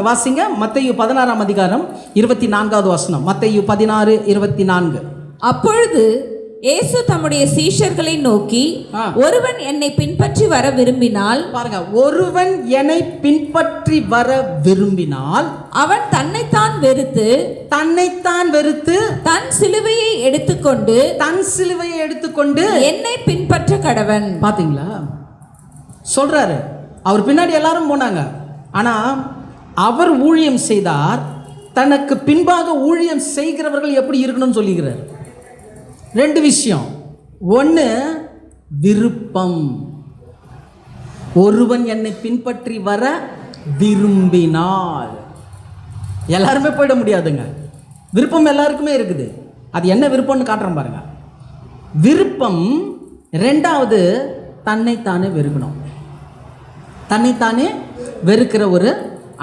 வாசிங்க, மத்தேயு 16ஆம் அதிகாரம் 24வது வசனம். மத்தேயு 16:24. அப்பொழுது இயேசு தம்முடைய சீஷர்களை நோக்கி, ஒருவன் என்னை பின்பற்றி வர விரும்பினால், பாருங்க, ஒருவன் என்னை பின்பற்றி வர விரும்பினால் அவன் தன்னைத்தான் வெறுத்து தன் சிலுவையை எடுத்துக்கொண்டு என்னை பின்பற்ற கடவன். பாத்தீங்களா? சொல்றாரு. அவர் பின்னாடி எல்லாரும் போனாங்க, ஆனா அவர் ஊழியம் செய்தார். தனக்கு பின்பாக ஊழியம் செய்கிறவர்கள் எப்படி இருக்கணும்னு சொல்லிக்கிறார். ரெண்டு விஷயம். ஒன்று, விருப்பம். ஒருவன் என்னை பின்பற்றி வர விரும்பினால், எல்லாருமே போயிட முடியாதுங்க. விருப்பம் எல்லாருக்குமே இருக்குது. அது என்ன விருப்பம்னு காட்டுறேன் பாருங்க. விருப்பம். ரெண்டாவது, தன்னைத்தானே வெறுக்கணும். தன்னைத்தானே வெறுக்கிற ஒரு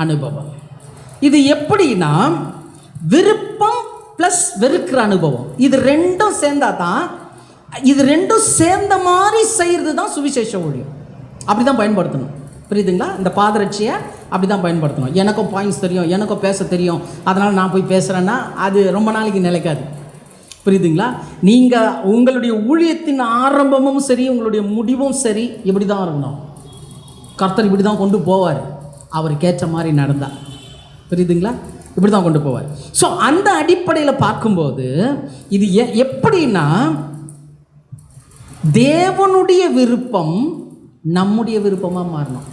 அனுபவம். இது எப்படின்னா, விருப்பம் ப்ளஸ் வெறுக்கிற அனுபவம், இது ரெண்டும் சேர்ந்தா தான், இது ரெண்டும் சேர்ந்த மாதிரி செய்கிறது தான் சுவிசேஷ ஊழியம். அப்படி தான் பயன்படுத்தணும். புரியுதுங்களா? இந்த பாதரட்சியை அப்படி தான் பயன்படுத்தணும். எனக்கும் பாயிண்ட்ஸ் தெரியும், எனக்கும் பேச தெரியும், அதனால் நான் போய் பேசுகிறேன்னா அது ரொம்ப நாளைக்கு நிலைக்காது. புரியுதுங்களா? நீங்கள் உங்களுடைய ஊழியத்தின் ஆரம்பமும் சரி, உங்களுடைய முடிவும் சரி, இப்படி தான் இருக்கணும். கர்த்தர் இப்படி தான் கொண்டு போவார், அவருக்கு ஏற்ற மாதிரி நடந்தால். புரியுதுங்களா? இப்படி தான் கொண்டு போவார். ஸோ அந்த அடிப்படையில் பார்க்கும்போது இது எப்படின்னா, தேவனுடைய விருப்பம் நம்முடைய விருப்பமாக மாறணும்.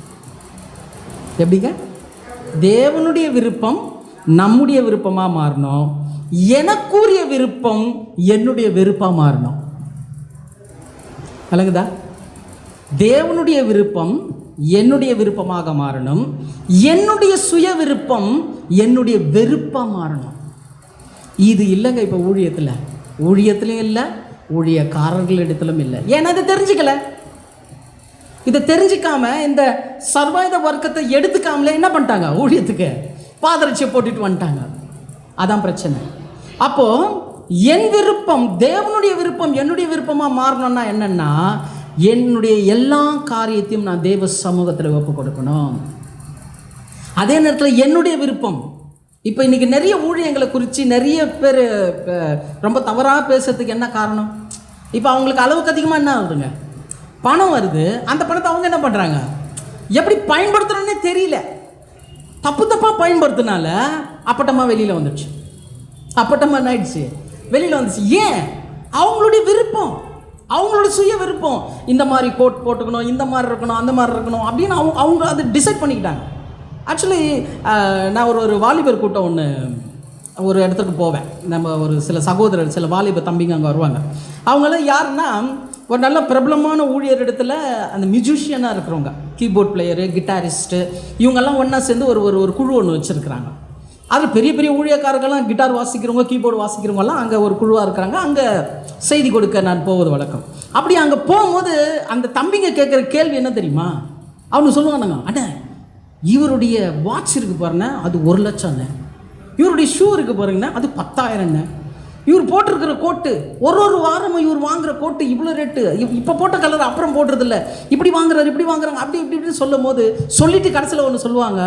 எப்படிங்க? தேவனுடைய விருப்பம் நம்முடைய விருப்பமாக மாறணும். எனக்குரிய விருப்பம் என்னுடைய விருப்பமாக மாறணும். விளங்குதா? தேவனுடைய விருப்பம் என்னுடைய விருப்பமாக மாறணும். என்னுடைய சுய விருப்பம் என்னுடைய வெறுப்பாக மாறணும். இது இல்லைங்க இப்போ ஊழியத்துலையும் இல்லை, ஊழியக்காரர்களிடத்திலும் இல்லை. ஏன்னா இதை தெரிஞ்சுக்கல. இதை தெரிஞ்சிக்காம இந்த சர்வாயுத வர்க்கத்தை எடுத்துக்காமலே என்ன பண்ணிட்டாங்க? ஊழியத்துக்கு பாதரட்சியை போட்டுட்டு வந்துட்டாங்க. அதான் பிரச்சனை. அப்போது என் விருப்பம் தேவனுடைய விருப்பம் என்னுடைய விருப்பமாக மாறணும்னா என்னென்னா, என்னுடைய எல்லா காரியத்தையும் நான் தேவ சமூகத்தில் ஒப்பு கொடுக்கணும். அதே நேரத்தில் என்னுடைய விருப்பம். இப்போ இன்றைக்கி நிறைய ஊழியங்களை குறித்து நிறைய பேர் ரொம்ப தவறாக பேசுறதுக்கு என்ன காரணம்? இப்போ அவங்களுக்கு அளவுக்கு அதிகமாக என்ன ஆகுதுங்க? பணம் வருது. அந்த பணத்தை அவங்க என்ன பண்ணுறாங்க? எப்படி பயன்படுத்துகிறோன்னே தெரியல. தப்பாக பயன்படுத்தினால அப்பட்டமாக வெளியில் வந்துடுச்சு. அப்பட்டமாக என்ன ஆயிடுச்சு? வெளியில் வந்துச்சு. ஏன்? அவங்களுடைய விருப்பம், அவங்களோட சுய விருப்பம். இந்த மாதிரி கோட் போட்டுக்கணும், இந்த மாதிரி இருக்கணும், அந்த மாதிரி இருக்கணும் அப்படின்னு அவங்க அதை டிசைட் பண்ணிக்கிட்டாங்க. ஆக்சுவலி நான் ஒரு வாலிபர் கூட்டம் ஒன்று ஒரு இடத்துக்கு போவேன். நம்ம ஒரு சில சகோதரர், சில வாலிபர் தம்பிங்க அங்கே வருவாங்க. அவங்களாம் யாருன்னா, ஒரு நல்ல பிரபலமான ஊழியர் இடத்துல அந்த மியூசிஷியனாக இருக்கிறவங்க, கீபோர்ட் பிளேயரு, கிட்டாரிஸ்ட்டு, இவங்கெல்லாம் ஒன்றா சேர்ந்து ஒரு குழு ஒன்று வச்சுருக்குறாங்க. அதில் பெரிய பெரிய ஊழியக்காரர்கள்லாம், கிட்டார் வாசிக்கிறவங்க, கீபோர்டு வாசிக்கிறவங்கலாம் அங்கே ஒரு குழுவாக இருக்கிறாங்க. அங்கே செய்தி கொடுக்க நான் போவது வழக்கம். அப்படி அங்கே போகும்போது அந்த தம்பிங்க கேட்குற கேள்வி என்ன தெரியுமா? அவனு சொல்லுவானுங்க, அண்ணே இவருடைய வாட்ச் இருக்குது பாருண்ணே, அது 1 லட்சம்ண்ணே. இவருடைய ஷூ இருக்குது பாருங்கண்ணே, அது 10,000ண்ணே. இவர் போட்டிருக்கிற கோட்டு, ஒரு வாரமும் இவர் வாங்குகிற கோட்டு இவ்வளோ ரேட்டு, இப்போ போட்ட கலர் அப்புறம் போடுறதில்ல, இப்படி வாங்குறாரு, இப்படி வாங்குறாங்க, அப்படி இப்படி இப்படின்னு சொல்லும் போது சொல்லிட்டு கடைசியில் ஒன்று சொல்லுவாங்க,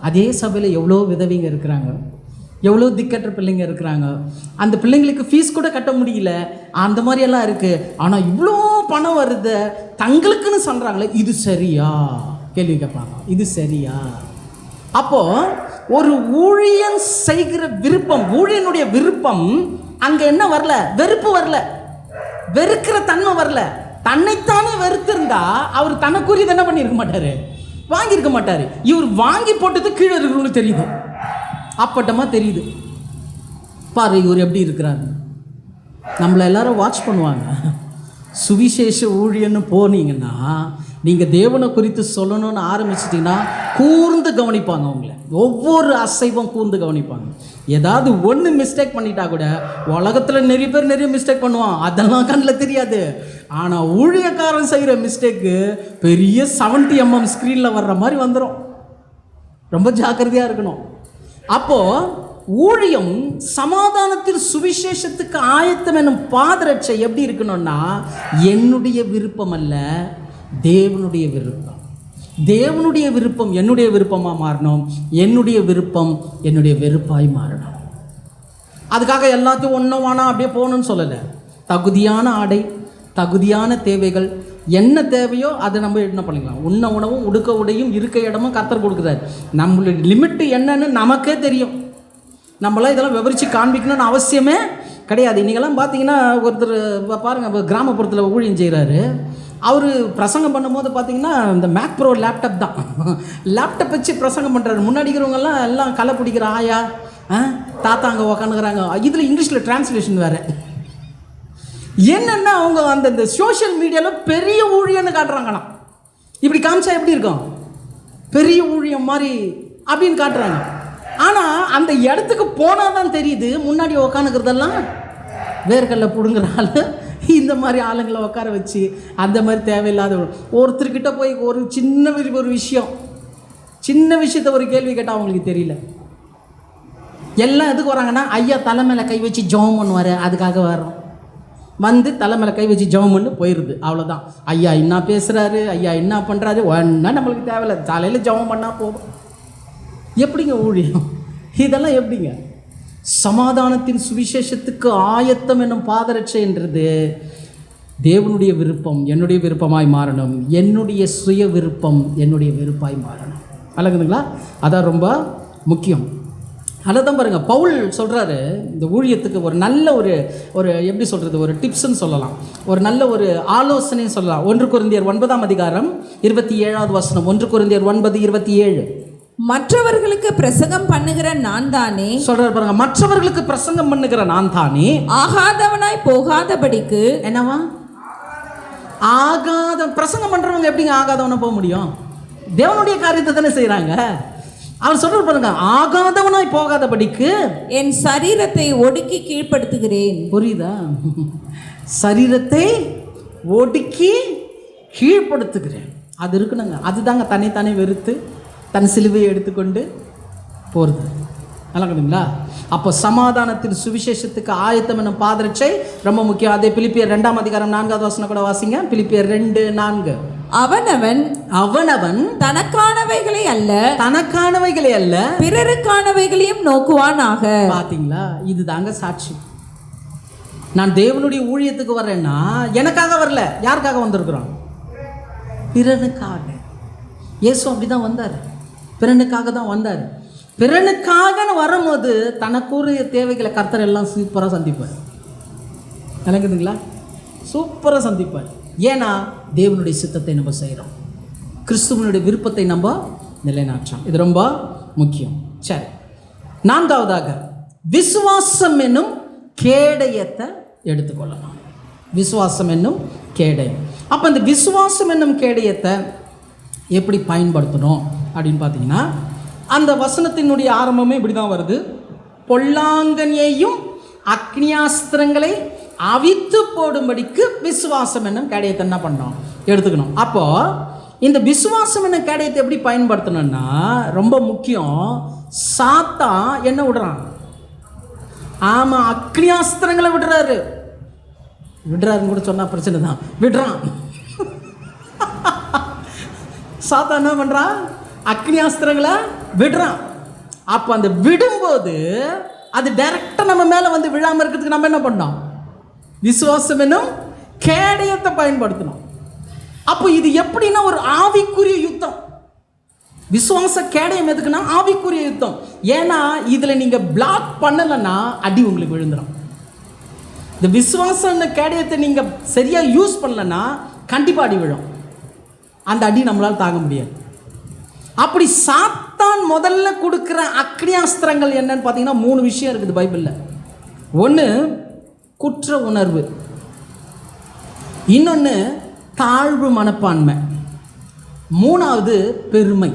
அதே சபையில் எவ்வளோ விதவைங்க இருக்கிறாங்க, எவ்வளோ திக்கற்ற பிள்ளைங்க இருக்கிறாங்க, அந்த பிள்ளைங்களுக்கு ஃபீஸ் கூட கட்ட முடியல, அந்த மாதிரியெல்லாம் இருக்குது. ஆனால் இவ்வளோ பணம் வருது தங்களுக்குன்னு சொல்கிறாங்களே, இது சரியா? கேள்வி கேட்பாங்க, இது சரியா? அப்போது ஒரு ஊழியன் செய்கிற விருப்பம், ஊழியனுடைய விருப்பம் அங்க என்ன வரல, வெறுப்பு வரல, வெறுக்கிற தன்மை வரல. தன்னைத்தானே வெறுத்திருந்தா அவர் தனக்குரியது என்ன பண்ணியிருக்க மாட்டாரு, வாங்கியிருக்க மாட்டாரு. இவர் வாங்கி போட்டது கீழே இருக்கிறவங்களுக்கு தெரியுது, அப்பட்டமா தெரியுது. பாரு இவர் எப்படி இருக்கிறாரு. நம்மளை எல்லாரும் வாட்ச் பண்ணுவாங்க. சுவிசேஷ ஊழியன்னு போனீங்கன்னா நீங்கள் தேவனை குறித்து சொல்லணும்னு ஆரம்பிச்சிட்டிங்கன்னா கூர்ந்து கவனிப்பாங்க உங்களை. ஒவ்வொரு அசைவும் கூர்ந்து கவனிப்பாங்க. ஏதாவது ஒன்று மிஸ்டேக் பண்ணிட்டா கூட, உலகத்தில் நிறைய பேர் நிறைய மிஸ்டேக் பண்ணுவான், அதெல்லாம் கண்ணில் தெரியாது. ஆனால் ஊழியக்காரன் செய்கிற மிஸ்டேக்கு பெரிய 70 mm ஸ்க்ரீனில் வர்ற மாதிரி வந்துடும். ரொம்ப ஜாக்கிரதையாக இருக்கணும். அப்போது ஊழியம் சமாதானத்தில் சுவிசேஷத்துக்கு ஆயத்தம் என்னும் பாதரட்சை எப்படி இருக்கணும்னா, என்னுடைய விருப்பம் அல்ல, தேவனுடைய விருப்பம். தேவனுடைய விருப்பம் என்னுடைய விருப்பமாக மாறணும், என்னுடைய விருப்பம் என்னுடைய வெறுப்பாய் மாறணும். அதுக்காக எல்லாத்தையும் ஒன்றும் வேணாம் அப்படியே போகணும்னு சொல்லலை. தகுதியான ஆடை, தகுதியான தேவைகள், என்ன தேவையோ அதை நம்ம என்ன பண்ணிக்கலாம். உண்ண உணவும் உடுக்க உடையும் இருக்க இடமும் கர்த்தர் கொடுக்குறாரு. நம்மளுடைய லிமிட்டு என்னன்னு நமக்கே தெரியும். நம்மளாம் இதெல்லாம் விவரித்து காண்பிக்கணும்னு அவசியமே கிடையாது. இன்றைக்கெல்லாம் பார்த்தீங்கன்னா ஒருத்தர் பாருங்கள், கிராமப்புறத்தில் ஊழியம் செய்கிறாரு. அவர் பிரசங்கம் பண்ணும்போது பார்த்தீங்கன்னா இந்த மேக் ப்ரோ லேப்டாப் தான், லேப்டாப் வச்சு பிரசங்கம் பண்ணுறாரு. முன்னாடி இருக்கிறவங்கெல்லாம் எல்லாம் களை பிடிக்கிற ஆயா தாத்தா அங்கே உக்காந்துக்கிறாங்க. இதில் இங்கிலீஷில் டிரான்ஸ்லேஷன் வேறு. என்னென்னா அவங்க அந்த சோஷியல் மீடியாவில் பெரிய ஊழியன்னு காட்டுறாங்கண்ணா. இப்படி காமிச்சா எப்படி இருக்கும், பெரிய ஊழியம் மாதிரி அப்படின்னு காட்டுறாங்க. ஆனால் அந்த இடத்துக்கு போனால் தான் தெரியுது, முன்னாடி உக்காந்துக்கிறதெல்லாம் வேர்க்கல்ல பிடுங்குறாள். இந்த மாதிரி ஆளுங்களை உட்கார வச்சு அந்த மாதிரி தேவையில்லாத ஒருத்தர்கிட்ட போய் ஒரு சின்ன விஷயத்தை ஒரு கேள்வி கேட்டால் அவங்களுக்கு தெரியல. எல்லாம் எதுக்கு வராங்கன்னா, ஐயா தலை மேலே கை வச்சு ஜெபம் பண்ணுவார், அதுக்காக வரோம். வந்து தலை மேலே கை வச்சு ஜெபம் பண்ணி போயிடுது, அவ்வளோதான். ஐயா என்ன பேசுகிறாரு, ஐயா என்ன பண்ணுறாரு, ஒன்றா நம்மளுக்கு தேவையில்லை, தலையில் ஜெபம் பண்ணால் போதும். எப்படிங்க ஊழியம் இதெல்லாம் எப்படிங்க? சமாதானத்தின் சுவிசேஷத்துக்கு ஆயத்தம் என்னும் பாதரட்சைன்றது தேவனுடைய விருப்பம் என்னுடைய விருப்பமாய் மாறணும், என்னுடைய சுய விருப்பம் என்னுடைய வெறுப்பாய் மாறணும். அழகுதுங்களா? அதான் ரொம்ப முக்கியம். அதான் பாருங்கள், பவுல் சொல்கிறாரு இந்த ஊழியத்துக்கு ஒரு நல்ல ஒரு எப்படி சொல்கிறது, ஒரு டிப்ஸ்ன்னு சொல்லலாம், ஒரு நல்ல ஒரு ஆலோசனைன்னு சொல்லலாம். 1 கொரிந்தியர் 9:27 1 கொரிந்தியர் 9:27. மற்றவர்களுக்கு பிரசங்கம் பண்ணுகிற நான் தானே, சொல்றாரு பாருங்க, மற்றவர்களுக்கு பிரசங்கம் பண்ணுகிற நான் தானே ஆகாதவனாய் போகாதபடிக்கு. என்னவா ஆகாத பிரசங்கம் பண்றவங்க எப்படிங்க ஆகாதவனா போக முடியும்? தேவனுடைய காரியத்தை தானே செய்யறாங்க. அவன் சொல்ற பாருங்க, ஆகாதவனாய் போகாதபடிக்கு என் சரீரத்தை ஒடுக்கி கீழ்ப்படுத்துகிறேன். புரியுதா? சரீரத்தை ஒடுக்கி கீழ்ப்படுத்துகிறேன். அது இருக்குனுங்க. அதுதாங்க தன்னைத்தானே வெறுத்து தன் சிலுவையை எடுத்துக்கொண்டு போகிறது. நல்லாக்குதுங்களா? அப்போ சமாதானத்தின் சுவிசேஷத்துக்கு ஆயத்தம் என்னும் பாதரட்சை ரொம்ப முக்கியம். அதே பிலிப்பியர் 2:4 கூட வாசிங்க. பிலிப்பியர் 2:4. அவனவன் தனக்கானவைகளை அல்ல பிறருக்கானவைகளையும் நோக்குவானாக. பார்த்தீங்களா? இதுதாங்க சாட்சி. நான் தேவனுடைய ஊழியத்துக்கு வர்றேன்னா எனக்காக வரல, யாருக்காக வந்திருக்கிறோம்? பிறனுக்காக. இயேசு அப்படிதான் வந்தார், பிறனுக்காக தான் வந்தார். பிறனுக்காகன்னு வரும்போது தனக்குரிய தேவைகளை கர்த்தர் எல்லாம் சூப்பராக சந்திப்பார். நினைக்குதுங்களா? சூப்பராக சந்திப்பார். ஏன்னா தேவனுடைய சித்தத்தை நம்ம செய்கிறோம், கிறிஸ்துவனுடைய விருப்பத்தை நம்ம நிலைநாட்டுறோம். இது ரொம்ப முக்கியம். சரி, 4வதாக விசுவாசம் என்னும் கேடயத்தை எடுத்துக்கொள்ளலாம். விசுவாசம் என்னும் கேடயம். அப்போ இந்த விசுவாசம் என்னும் கேடயத்தை எப்படி பயன்படுத்தணும் அப்படின்னு பார்த்தீங்கன்னா, அந்த வசனத்தினுடைய ஆரம்பமே இப்படி தான் வருது. பொல்லாங்கனையும் அக்னியாஸ்திரங்களை அவித்து போடும்படிக்கு விசுவாசம் என்னும் கேடயத்தை என்ன பண்ணோம், எடுத்துக்கணும். அப்போது இந்த விசுவாசம் என்னும் கேடயத்தை எப்படி பயன்படுத்தணும்னா ரொம்ப முக்கியம். சாத்தான் என்ன விடுறான்? ஆமாம், அக்னியாஸ்திரங்களை விடுறாருன்னு கூட சொன்னால் பிரச்சனை தான். விடுறான். சாத்தான் என்ன பண்ணுறான்? அக்னியாஸ்திரங்களை விடுறான். அப்போ அந்த விடும்போது அது டைரெக்டாக நம்ம மேலே வந்து விழாமல் இருக்கிறதுக்கு நம்ம என்ன பண்ணோம்? விசுவாசம் என்னும் கேடயத்தை பயன்படுத்தணும். அப்போ இது எப்படின்னா ஒரு ஆவிக்குரிய யுத்தம். விசுவாச கேடயம் எதுக்குன்னா ஆவிக்குரிய யுத்தம். ஏன்னா இதில் நீங்கள் பிளாக் பண்ணலைன்னா அடி உங்களுக்கு விழுந்துடும். இந்த விசுவாச கேடயத்தை நீங்கள் சரியாக யூஸ் பண்ணலைன்னா கண்டிப்பாக அடி விழும். அந்த அடி நம்மளால் தாங்க முடியாது. அப்படி சாத்தான் முதல்ல கொடுக்குற அக்னியாஸ்திரங்கள் என்னன்னு பார்த்தீங்கன்னா 3 விஷயம் இருக்குது பைபிளில். ஒன்று குற்ற உணர்வு, இன்னொன்று தாழ்வு மனப்பான்மை, 3வது பெருமை.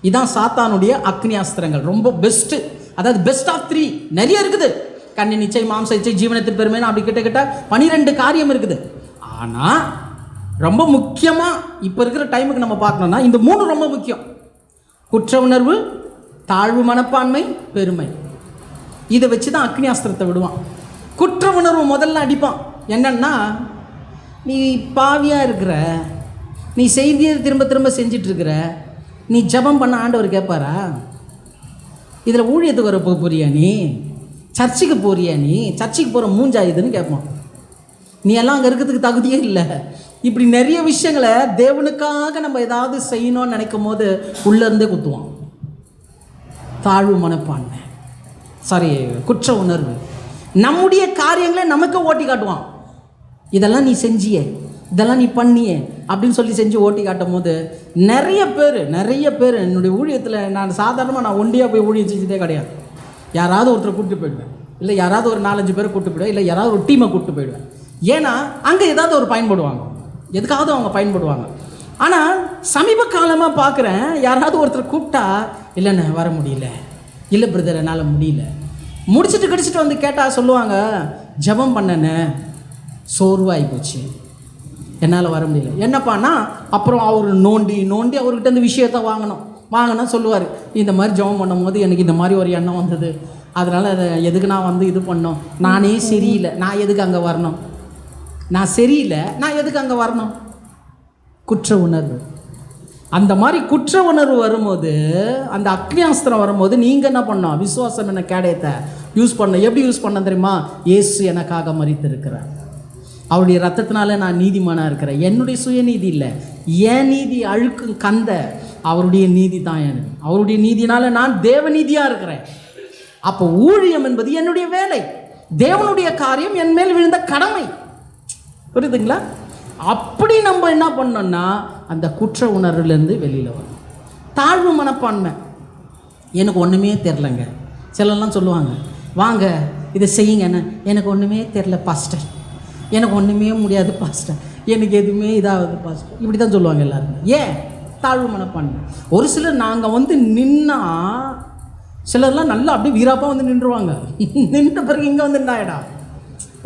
இதான் சாத்தானுடைய அக்னியாஸ்திரங்கள். ரொம்ப பெஸ்ட்டு, அதாவது பெஸ்ட் ஆஃப் 3. நிறைய இருக்குது. கண்ணி நிச்சை, மாம்ச இச்சை, ஜீவனத்தின் பெருமைன்னு அப்படி கிட்ட 12 காரியம் இருக்குது. ஆனால் ரொம்ப முக்கியமாக இப்போ இருக்கிற டைமுக்கு நம்ம பார்க்கணும்னா இந்த 3 ரொம்ப முக்கியம். குற்ற உணர்வு, தாழ்வு மனப்பான்மை, பெருமை. இதை வச்சு தான் அக்னியாஸ்திரத்தை விடுவான். குற்ற உணர்வு முதல்ல அடிப்பான். என்னன்னா, நீ பாவியாக இருக்கிற, நீ செய்தியை திரும்ப திரும்ப செஞ்சிட்ருக்கிற, நீ ஜபம் பண்ண ஆண்டவர் கேட்பாரா? இதில் ஊழியத்துக்கு வர போறியா? நீ சர்ச்சுக்கு போறியா? நீ சர்ச்சுக்கு போகிற மூஞ்சா இதுன்னு கேட்பான். நீ எல்லாம் அங்கே இருக்கிறதுக்கு தகுதியே இல்லை. இப்படி நிறைய விஷயங்களை தேவனுக்காக நம்ம ஏதாவது செய்யணும்னு நினைக்கும் போது உள்ளேருந்தே குத்துவான். தாழ்வு மனப்பான்மை, குற்ற உணர்வு, நம்முடைய காரியங்களை நமக்கு ஓட்டி காட்டுவான். இதெல்லாம் நீ செஞ்சியே, இதெல்லாம் நீ பண்ணியே அப்படின்னு சொல்லி செஞ்சு ஓட்டி காட்டும் போது நிறைய பேர் என்னுடைய ஊழியத்தில் நான் சாதாரணமாக ஒண்டியாக போய் ஊழியம் செஞ்சதே கிடையாது. யாராவது ஒருத்தரை கூப்பிட்டு போயிடுவேன், இல்லை யாராவது ஒரு 4-5 பேரை கூப்பிட்டு போயிடுவேன், இல்லை யாராவது ஒரு டீமை கூப்பிட்டு போயிடுவேன். ஏன்னா அங்கே ஏதாவது ஒரு பயன்படுவாங்க, எதுக்காவது அவங்க பயன்படுவாங்க. ஆனால் சமீப காலமாக பார்க்குறேன், யாராவது ஒருத்தர் கூப்பிட்டா இல்லைண்ணே வர முடியல, இல்லை பிரதர் என்னால் முடியல, முடிச்சுட்டு வந்து கேட்டால் சொல்லுவாங்க, ஜபம் பண்ணனே சோர்வாகி போச்சு, என்னால் வர முடியல. என்னப்பான்னா அப்புறம் அவர் நோண்டி அவர்கிட்ட இந்த விஷயத்த வாங்கினா சொல்லுவார், இந்த மாதிரி ஜபம் பண்ணும் போது எனக்கு இந்த மாதிரி ஒரு எண்ணம் வந்தது, அதனால் அதை எதுக்கு நான் வந்து இது பண்ணோம், நானே சரியில்லை, நான் எதுக்கு அங்கே வரணும், நான் சரியில்லை, நான் எதுக்கு அங்கே வரணும். குற்ற உணர்வு. அந்த மாதிரி குற்ற உணர்வு வரும்போது, அந்த அக்னியாஸ்திரம் வரும்போது நீங்கள் என்ன பண்ணோம்? விசுவாசம் என்ன கேடயத்தை யூஸ் பண்ண. எப்படி யூஸ் பண்ண தெரியுமா? இயேசு எனக்காக மரித்திருக்கிறார், அவருடைய ரத்தத்தினால நான் நீதிமானாக இருக்கிறேன். என்னுடைய சுயநீதி இல்லை, என் நீதி அழுக்கு கந்த அவருடைய நீதி தான் எனக்கு. அவருடைய நீதினால நான் தேவநீதியாக இருக்கிறேன். அப்போ ஊழியம் என்பது என்னுடைய வேலை, தேவனுடைய காரியம், என் மேல் விழுந்த கடமை. புரியுதுங்களா? அப்படி நம்ம என்ன பண்ணோம்னா அந்த குற்ற உணர்வுலேருந்து வெளியில் வரும். தாழ்வு மனப்பான்மை, எனக்கு ஒன்றுமே தெரிலங்க. சிலர்லாம் சொல்லுவாங்க, வாங்க இதை செய்யுங்கன்னு, எனக்கு ஒன்றுமே தெரில பாஸ்டர், எனக்கு ஒன்றுமே முடியாது பாஸ்டர், எனக்கு எதுவுமே இதாகுது பாஸ்டர், இப்படி தான் சொல்லுவாங்க எல்லாருமே. ஏன்? தாழ்வு மனப்பான்மை. ஒரு சிலர் நாங்கள் வந்து நின்னா, சிலர்லாம் நல்லா அப்படியே வீராப்பாக வந்து நின்றுவாங்க. நின்ற பிறகு இங்கே வந்து என்ன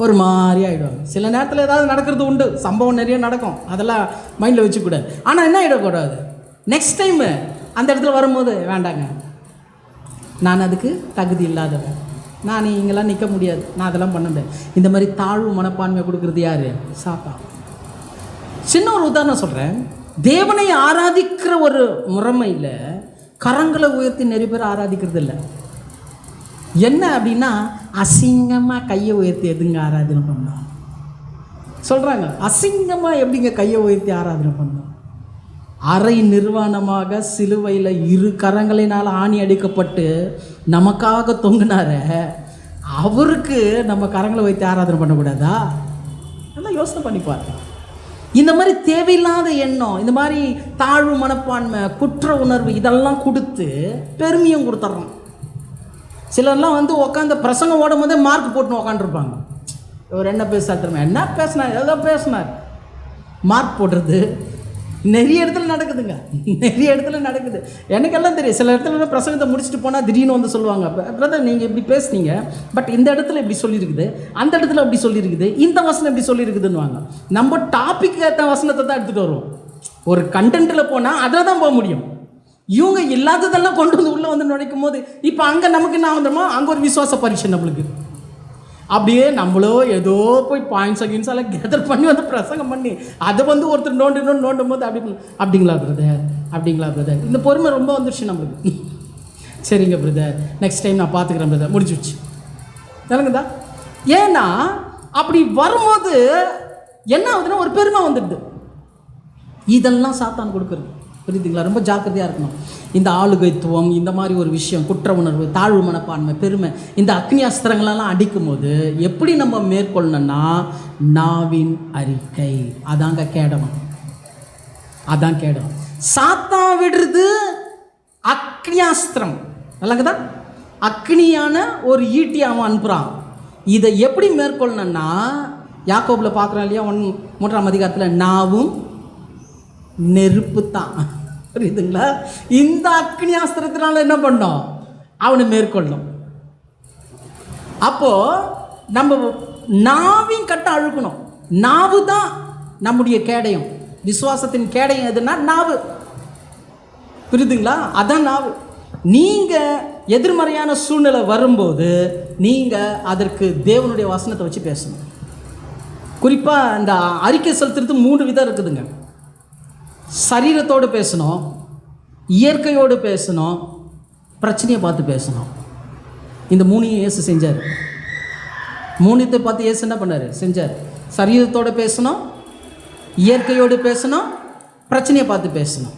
ஒரு மாதிரி ஆகிடுவாங்க. சில நேரத்தில் ஏதாவது நடக்கிறது உண்டு, சம்பவம் நிறைய நடக்கும், அதெல்லாம் மைண்டில் வச்சுக்கூடாது. ஆனால் என்ன ஆகிடக்கூடாது, நெக்ஸ்ட் டைமு அந்த இடத்துல வரும்போது, வேண்டாங்க நான் அதுக்கு தகுதி இல்லாதவன், நான் இங்கெல்லாம் நிற்க முடியாது, நான் அதெல்லாம் பண்ண முடியாது. இந்த மாதிரி தாழ்வு மனப்பான்மை கொடுக்குறது யார்? சாத்தான். சின்ன ஒரு உதாரணம் சொல்கிறேன். தேவனை ஆராதிக்கிற ஒரு முறைமையில் கரங்களை உயர்த்தி நிறைய பேர் ஆராதிக்கிறது இல்லை. என்ன அப்படின்னா, அசிங்கமாக கையை உயர்த்தி எதுங்க ஆராதனை பண்ணோம் சொல்கிறாங்க. அசிங்கமாக எப்படிங்க கையை உயர்த்தி ஆராதனை பண்ணோம்? அரை நிர்வாணமாக சிலுவையில் 2 கரங்களினால் ஆணி அடிக்கப்பட்டு நமக்காக தொங்கினார அவருக்கு நம்ம கரங்களை வைத்து ஆராதனை பண்ணக்கூடாதா? நல்லா யோசனை பண்ணி பாருங்க. இந்த மாதிரி தேவையில்லாத எண்ணம், இந்த மாதிரி தாழ்வு மனப்பான்மை, குற்ற உணர்வு, இதெல்லாம் கொடுத்து பெருமையும் கொடுத்துட்றோம். சிலர்லாம் வந்து உட்காந்து பிரசங்கம் ஓடும் போதே மார்க் போட்டுன்னு உட்காந்துருப்பாங்க. இவர் என்ன பேசுறாரு, என்ன பேசினார், எதோ பேசினார், மார்க் போடுறது நிறைய இடத்துல நடக்குதுங்க, நிறைய இடத்துல நடக்குது. எனக்கெல்லாம் தெரியும். சில இடத்துல பிரசங்கத்தை முடிச்சுட்டு போனால் திடீர்னு வந்து சொல்லுவாங்க, பிரதர் நீங்கள் இப்படி பேசுனீங்க, பட் இந்த இடத்துல இப்படி சொல்லியிருக்குது, அந்த இடத்துல அப்படி சொல்லியிருக்குது, இந்த வசனம் இப்படி சொல்லியிருக்குதுன்னுவாங்க. நம்ம டாபிக் ஏற்ற வசனத்தை தான் எடுத்துகிட்டு வருவோம். ஒரு கண்டென்ட்டில் போனால் அதில் தான் போக முடியும். இவங்க இல்லாததெல்லாம் கொண்டு வந்து உள்ளே வந்து நுழைக்கும் போது, இப்போ அங்கே நமக்கு என்ன வந்துடுமோ, அங்கே ஒரு விசுவாச பரீட்சை நம்மளுக்கு. அப்படியே நம்மளோ ஏதோ போய் பாயிண்ட்ஸ் எல்லாம் கேதர் பண்ணி வந்து பிரசங்கம் பண்ணி அதை வந்து ஒருத்தர் நோண்டும் போது அப்படிங்களா பிரதர், இந்த பொறுமை ரொம்ப வந்துடுச்சு நம்மளுக்கு. சரிங்க பிரதர், நெக்ஸ்ட் டைம் நான் பார்த்துக்கிறேன் பிரதர், முடிஞ்சிடுச்சு. தெரியுங்கதா? ஏன்னா அப்படி வரும்போது என்ன ஆகுதுன்னா ஒரு பெருமை வந்துடுது. இதெல்லாம் சாத்தான் கொடுக்குறது. புரியுதுங்களா? ரொம்ப ஜாக்கிரதையாக இருக்கணும். இந்த ஆளுகைத்துவம், இந்த மாதிரி ஒரு விஷயம், குற்ற உணர்வு, தாழ்வு மனப்பான்மை, பெருமை, இந்த அக்னி அஸ்திரங்களெல்லாம் அடிக்கும்போது எப்படி நம்ம மேற்கொள்ளணும்னா நாவின் அறிக்கை. அதாங்க கேடணும், அதான் கேடணும். சாத்தா விடுறது அக்னியாஸ்திரம், நல்லங்கதான், அக்னியான ஒரு ஈட்டி அவன் அனுப்புகிறான். இதை எப்படி மேற்கொள்ளணும்னா யாக்கோபில் பார்க்குறோம் இல்லையா, 3ஆம் அதிகாரத்தில் நாவும் நெருப்பு தான். புரியுதுங்களா? இந்த அக்னியாஸ்திரத்தினால என்ன பண்ணோம், அவனை மேற்கொள்ளணும். அப்போ நம்ம நாவின் கட்ட அழுக்கணும். நாவு தான் நம்முடைய கேடயம். விசுவாசத்தின் கேடயம் எதுனா நாவு. புரியுதுங்களா? அதான் நாவு. நீங்கள் எதிர்மறையான சூழ்நிலை வரும்போது நீங்கள் அதற்கு தேவனுடைய வசனத்தை வச்சு பேசணும். குறிப்பாக இந்த அறிக்கை செலுத்துறது 3 விதம் இருக்குதுங்க. சரீரத்தோடு பேசணும், இயற்கையோடு பேசணும், பிரச்சனையை பார்த்து பேசணும். இந்த 3ஐயும் இயேசு செஞ்சார். 3ஐயும் பார்த்து இயேசு என்ன பண்ணார், செஞ்சார். சரீரத்தோடு பேசணும், இயற்கையோடு பேசணும், பிரச்சனையை பார்த்து பேசணும்.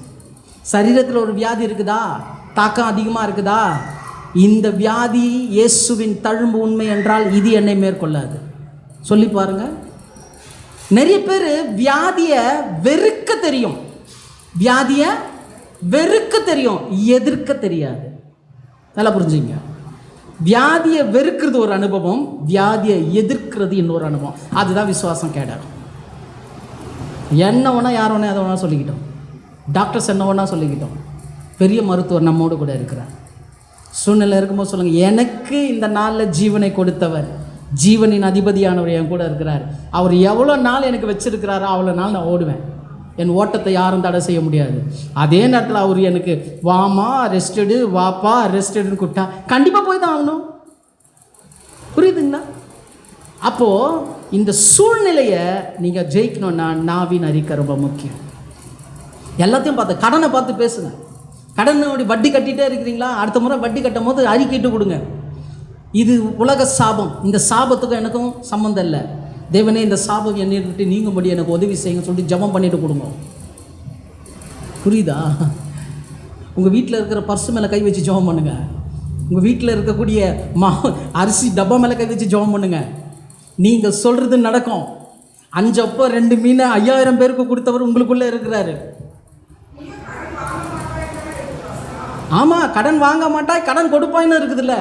சரீரத்தில் ஒரு வியாதி இருக்குதா, தாக்கம் அதிகமாக இருக்குதா, இந்த வியாதி இயேசுவின் தழும்பு உண்மை என்றால் இது என்னை மேற்கொள்ளாது. சொல்லி பாருங்கள். நிறைய பேர் வியாதியை வெறுக்க தெரியும், வியாதியை வெறுக்க தெரியும், எதிர்க்க தெரியாது. நல்லா புரிஞ்சுங்க. வியாதியை வெறுக்கிறது ஒரு அனுபவம், வியாதியை எதிர்க்கிறது இன்னொரு அனுபவம். அதுதான் விசுவாசம் கேடாகும். என்ன வேணா யார் வேணா எதை வேணா சொல்லிக்கிட்டோம், டாக்டர்ஸ் என்ன வேணா சொல்லிக்கிட்டோம், பெரிய மருத்துவர் நம்மோடு கூட இருக்கிறார். சூழ்நிலை இருக்கும்போது சொல்லுங்கள், எனக்கு இந்த நாளில் ஜீவனை கொடுத்தவர், ஜீவனின் அதிபதியானவர் என் கூட இருக்கிறார். அவர் எவ்வளோ நாள் எனக்கு வச்சிருக்கிறாரோ அவ்வளோ நாள் நான் ஓடுவேன். என் ஓட்டத்தை யாரும் தடை செய்ய முடியாது. அதே நேரத்தில் அவர் எனக்கு வாமா ரெஸ்டடு, வாப்பா ரெஸ்டடுன்னு கூப்பிட்டா கண்டிப்பாக போய் தான் ஆகணும். புரியுதுங்களா? அப்போது இந்த சூழ்நிலையை நீங்கள் ஜெயிக்கணும்னா நாவின் அறிக்கை ரொம்ப முக்கியம். எல்லாத்தையும் பார்த்து, கடனை பார்த்து பேசுங்க. கடனை வட்டி கட்டிகிட்டே இருக்கிறீங்களா, அடுத்த முறை வட்டி கட்டும் போது அறிக்கைட்டு கொடுங்க. இது உலக சாபம், இந்த சாபத்துக்கும் எனக்கும் சம்மந்தம் இல்லை. தேவனே, இந்த சாபம் என்னை விட்டு நீங்கும்படி எனக்கு உதவி செய்யுங்க சொல்லிட்டு ஜெபம் பண்ணிட்டு கொடுங்க. புரியுதா? உங்கள் வீட்டில் இருக்கிற பர்ஸு மேலே கை வச்சு ஜெபம் பண்ணுங்க. உங்கள் வீட்டில் இருக்கக்கூடிய அரிசி டப்பா மேலே கை வச்சு ஜெபம் பண்ணுங்க. நீங்கள் சொல்கிறது நடக்கும். 5 அப்பம் 2 மீன் 5000 பேருக்கு கொடுத்தவர் உங்களுக்குள்ளே இருக்கிறாரு. ஆமாம், கடன் வாங்க மாட்டாய் கடன் கொடுப்பாயின்னு இருக்குதுல்ல.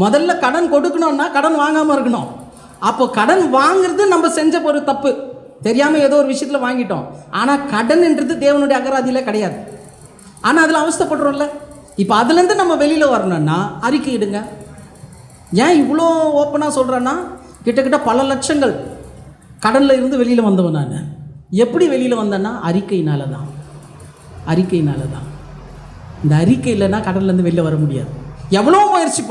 முதல்ல கடன் கொடுக்கணும்னா கடன் வாங்காமல் இருக்கணும். அப்போ கடன் வாங்குறது நம்ம செஞ்ச ஒரு தப்பு, தெரியாமல் ஏதோ ஒரு விஷயத்தில் வாங்கிட்டோம். ஆனால் கடன்ன்றது தேவனுடைய அகராதியில் கிடையாது. ஆனால் அதில் அவஸ்தைப்படுறோம்ல. இப்போ அதுலேருந்து நம்ம வெளியில் வரணும்னா அறிக்கை இடுங்க. ஏன் இவ்வளோ ஓப்பனாக சொல்கிறேன்னா, கிட்டத்தட்ட பல லட்சங்கள் கடனில் இருந்து வெளியில் வந்தவன் நான். எப்படி வெளியில் வந்தேன்னா அறிக்கையினால தான். அறிக்கையினால தான். இந்த அறிக்கை இல்லைன்னா கடன்லேருந்து வெளியில் வர முடியாது. எவ்வளோ முயற்சி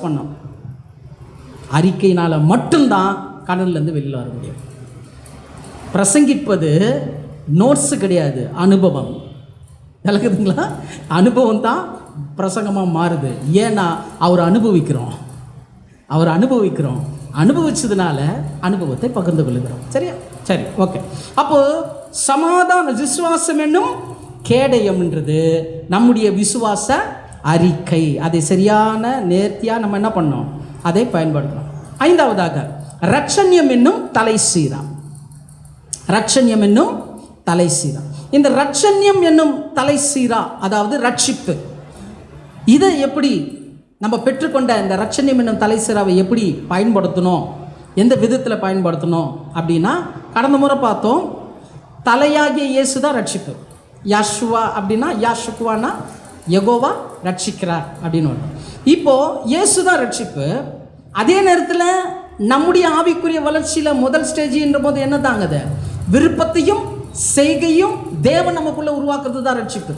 பண்ணோம், அறிக்கையினால் மட்டும்தான் கடன்லேருந்து வெளியில் வர முடியும். பிரசங்கிப்பது நோட்ஸு கிடையாது, அனுபவம். விளக்குதுங்களா? அனுபவம் தான் பிரசங்கமாக மாறுது. ஏன்னா அவர் அனுபவிக்கிறோம், அனுபவிச்சதுனால அனுபவத்தை பகிர்ந்து கொள்ளுகிறோம். சரியா? சரி, ஓகே. அப்போது சமாதான விசுவாசம் என்னும் கேடயம்ன்றது நம்முடைய விசுவாச அறிக்கை. அதை சரியான நேர்த்தியாக நம்ம என்ன பண்ணோம், அதை பயன்படுத்தணும். 5வதாக ரட்சண்யம் என்னும் தலைசீரா. ரட்சண்யம் என்னும் தலைசீரா. இந்த ரட்சண்யம் என்னும் தலைசீரா, அதாவது ரட்சிப்பு, இதை எப்படி நம்ம பெற்றுக்கொண்ட இந்த ரட்சண்யம் என்னும் தலைசீராவை எப்படி பயன்படுத்தணும், எந்த விதத்தில் பயன்படுத்தணும் அப்படின்னா, கடந்த முறை பார்த்தோம், தலையாகிய இயேசு தான் ரட்சிப்பு. யாஷுவா அப்படின்னா, யாஷுக்குவானா யெகோவா ரட்சிக்கிறார் அப்படின்னு ஒன்று. இப்போது இயேசு தான் ரட்சிப்பு. அதே நேரத்தில் நம்முடைய ஆவிக்குரிய வளர்ச்சியில் முதல் ஸ்டேஜின்ற போது என்ன தாங்குது, விருப்பத்தையும் செய்கையும் தேவன் நமக்குள்ளே உருவாக்குறது தான் ரட்சிப்பு.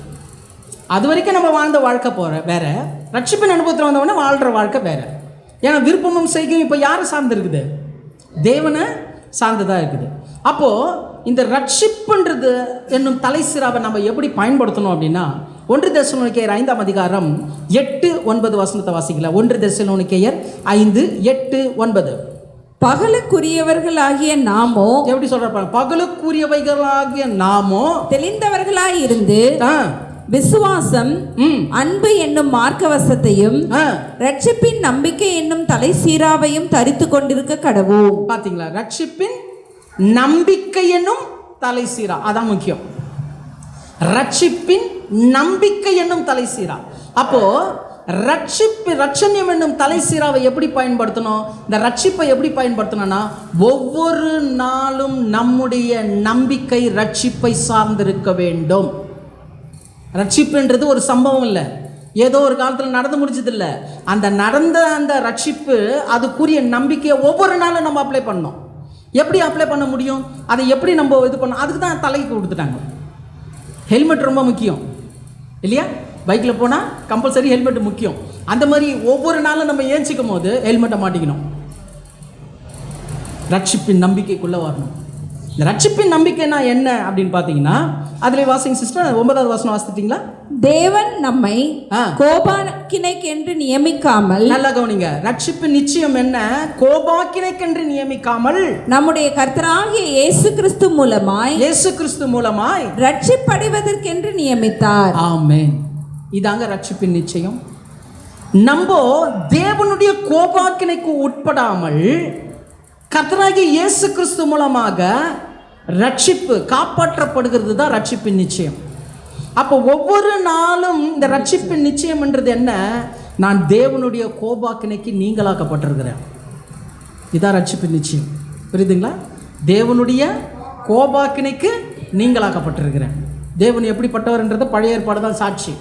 அது வரைக்கும் நம்ம வாழ்ந்த வாழ்க்கை வேற, ரட்சிப்பின் அனுபவத்தில் வந்தவொடனே வாழ்கிற வாழ்க்கை வேற. ஏன்னா விருப்பமும் செய்கையும் இப்போ யாரை சார்ந்து இருக்குது, தேவனை சார்ந்துதான் இருக்குது. அப்போது இந்த ரட்சிப்புன்றது என்னும் தலைசிராவை நம்ம எப்படி பயன்படுத்தணும் அப்படின்னா, 1 தெசலோனிக்கேயர் 5ஆம் அதிகாரம் 8-9 வசனத்தை வாசிக்கலாம். 1 தெசலோனிக்கேயர் 5:8-9. பகலுக்குரியவர்களாகிய நாமோ, எப்படி சொல்ற பாருங்க, பகலுக்குரியவைகளாகிய நாமோ தெளிந்தவர்களாய் இருந்து விசுவாசம், அன்பு என்னும் மார்க்கவசத்தையும் ரட்சிப்பின் நம்பிக்கை என்னும் தலை சீராவையும் தரித்து கொண்டிருக்க கடவோம். பாத்தீங்களா, ரட்சிப்பின் நம்பிக்கை என்னும் தலை சீரா, அதான் முக்கியம். ரட்சிப்பின் நம்பிக்கை என்னும் தலை சீரா. அப்போ ரட்சண்யம் என்னும் தலை சீராவை எப்படி பயன்படுத்தணும்? இந்த ரட்சிப்பை எப்படி பயன்படுத்தணும்னா, ஒவ்வொரு நாளும் நம்முடைய நம்பிக்கை ரட்சிப்பை சார்ந்திருக்க வேண்டும். ரட்சிப்புன்றது ஒரு சம்பவம் இல்லை, ஏதோ ஒரு காலத்தில் நடந்து முடிஞ்சது இல்லை. அந்த ரட்சிப்பு, அதுக்குரிய நம்பிக்கையை ஒவ்வொரு நாளும் நம்ம அப்ளை பண்ணோம். எப்படி அப்ளை பண்ண முடியும்? அதை எப்படி நம்ம இது பண்ணோம்? அதுக்கு தான் தலைக்கு கொடுத்துட்டாங்க. ஹெல்மெட் ரொம்ப முக்கியம் இல்லையா? பைக்கில் போனால் கம்பல்சரி ஹெல்மெட் முக்கியம். அந்த மாதிரி ஒவ்வொரு நாளும் நம்ம ஏஞ்சிக்கும் போது ஹெல்மெட்டை மாட்டிக்கணும். ரட்சிப்பின் நம்பிக்கைக்குள்ளே வரணும். இந்த ரட்சிப்பின் நம்பிக்கைனா என்ன அப்படின்னு பார்த்தீங்கன்னா, அதில் வாசிங்க சிஸ்டர், 9வது வசனம் வாசிட்டீங்களா? தேவன் நம்மை கோபாக்கினைக்கென்று நியமிக்காமல், நல்லா கவனிங்க, ரட்சிப்பின் நிச்சயம் என்ன? கோபாக்கினைக்கென்று நியமிக்காமல் நம்முடைய கர்த்தராகிய இயேசு கிறிஸ்து மூலமாய் ரட்சிப்படைவதற்கென்று நியமித்தார். ஆமென். இதாங்க ரட்சிப்பின் நிச்சயம். நம்ம தேவனுடைய கோபாக்கினைக்கு உட்படாமல் கர்த்தராகிய இயேசு கிறிஸ்து மூலமாக ரட்சிப்பு காப்பாற்றப்படுகிறது தான் ரட்சிப்பின் நிச்சயம். அப்போ ஒவ்வொரு நாளும் இந்த ரட்சிப்பின் நிச்சயம்ன்றது என்ன? நான் தேவனுடைய கோபாக்கினைக்கு நீங்களாக்கப்பட்டிருக்கிறேன். இதான் ரட்சிப்பின் நிச்சயம். புரியுதுங்களா? தேவனுடைய கோபாக்கினைக்கு நீங்களாக்கப்பட்டிருக்கிறேன். தேவன் எப்படிப்பட்டவர்ன்றதை பழைய ஏற்பாடு தான் சாட்சி.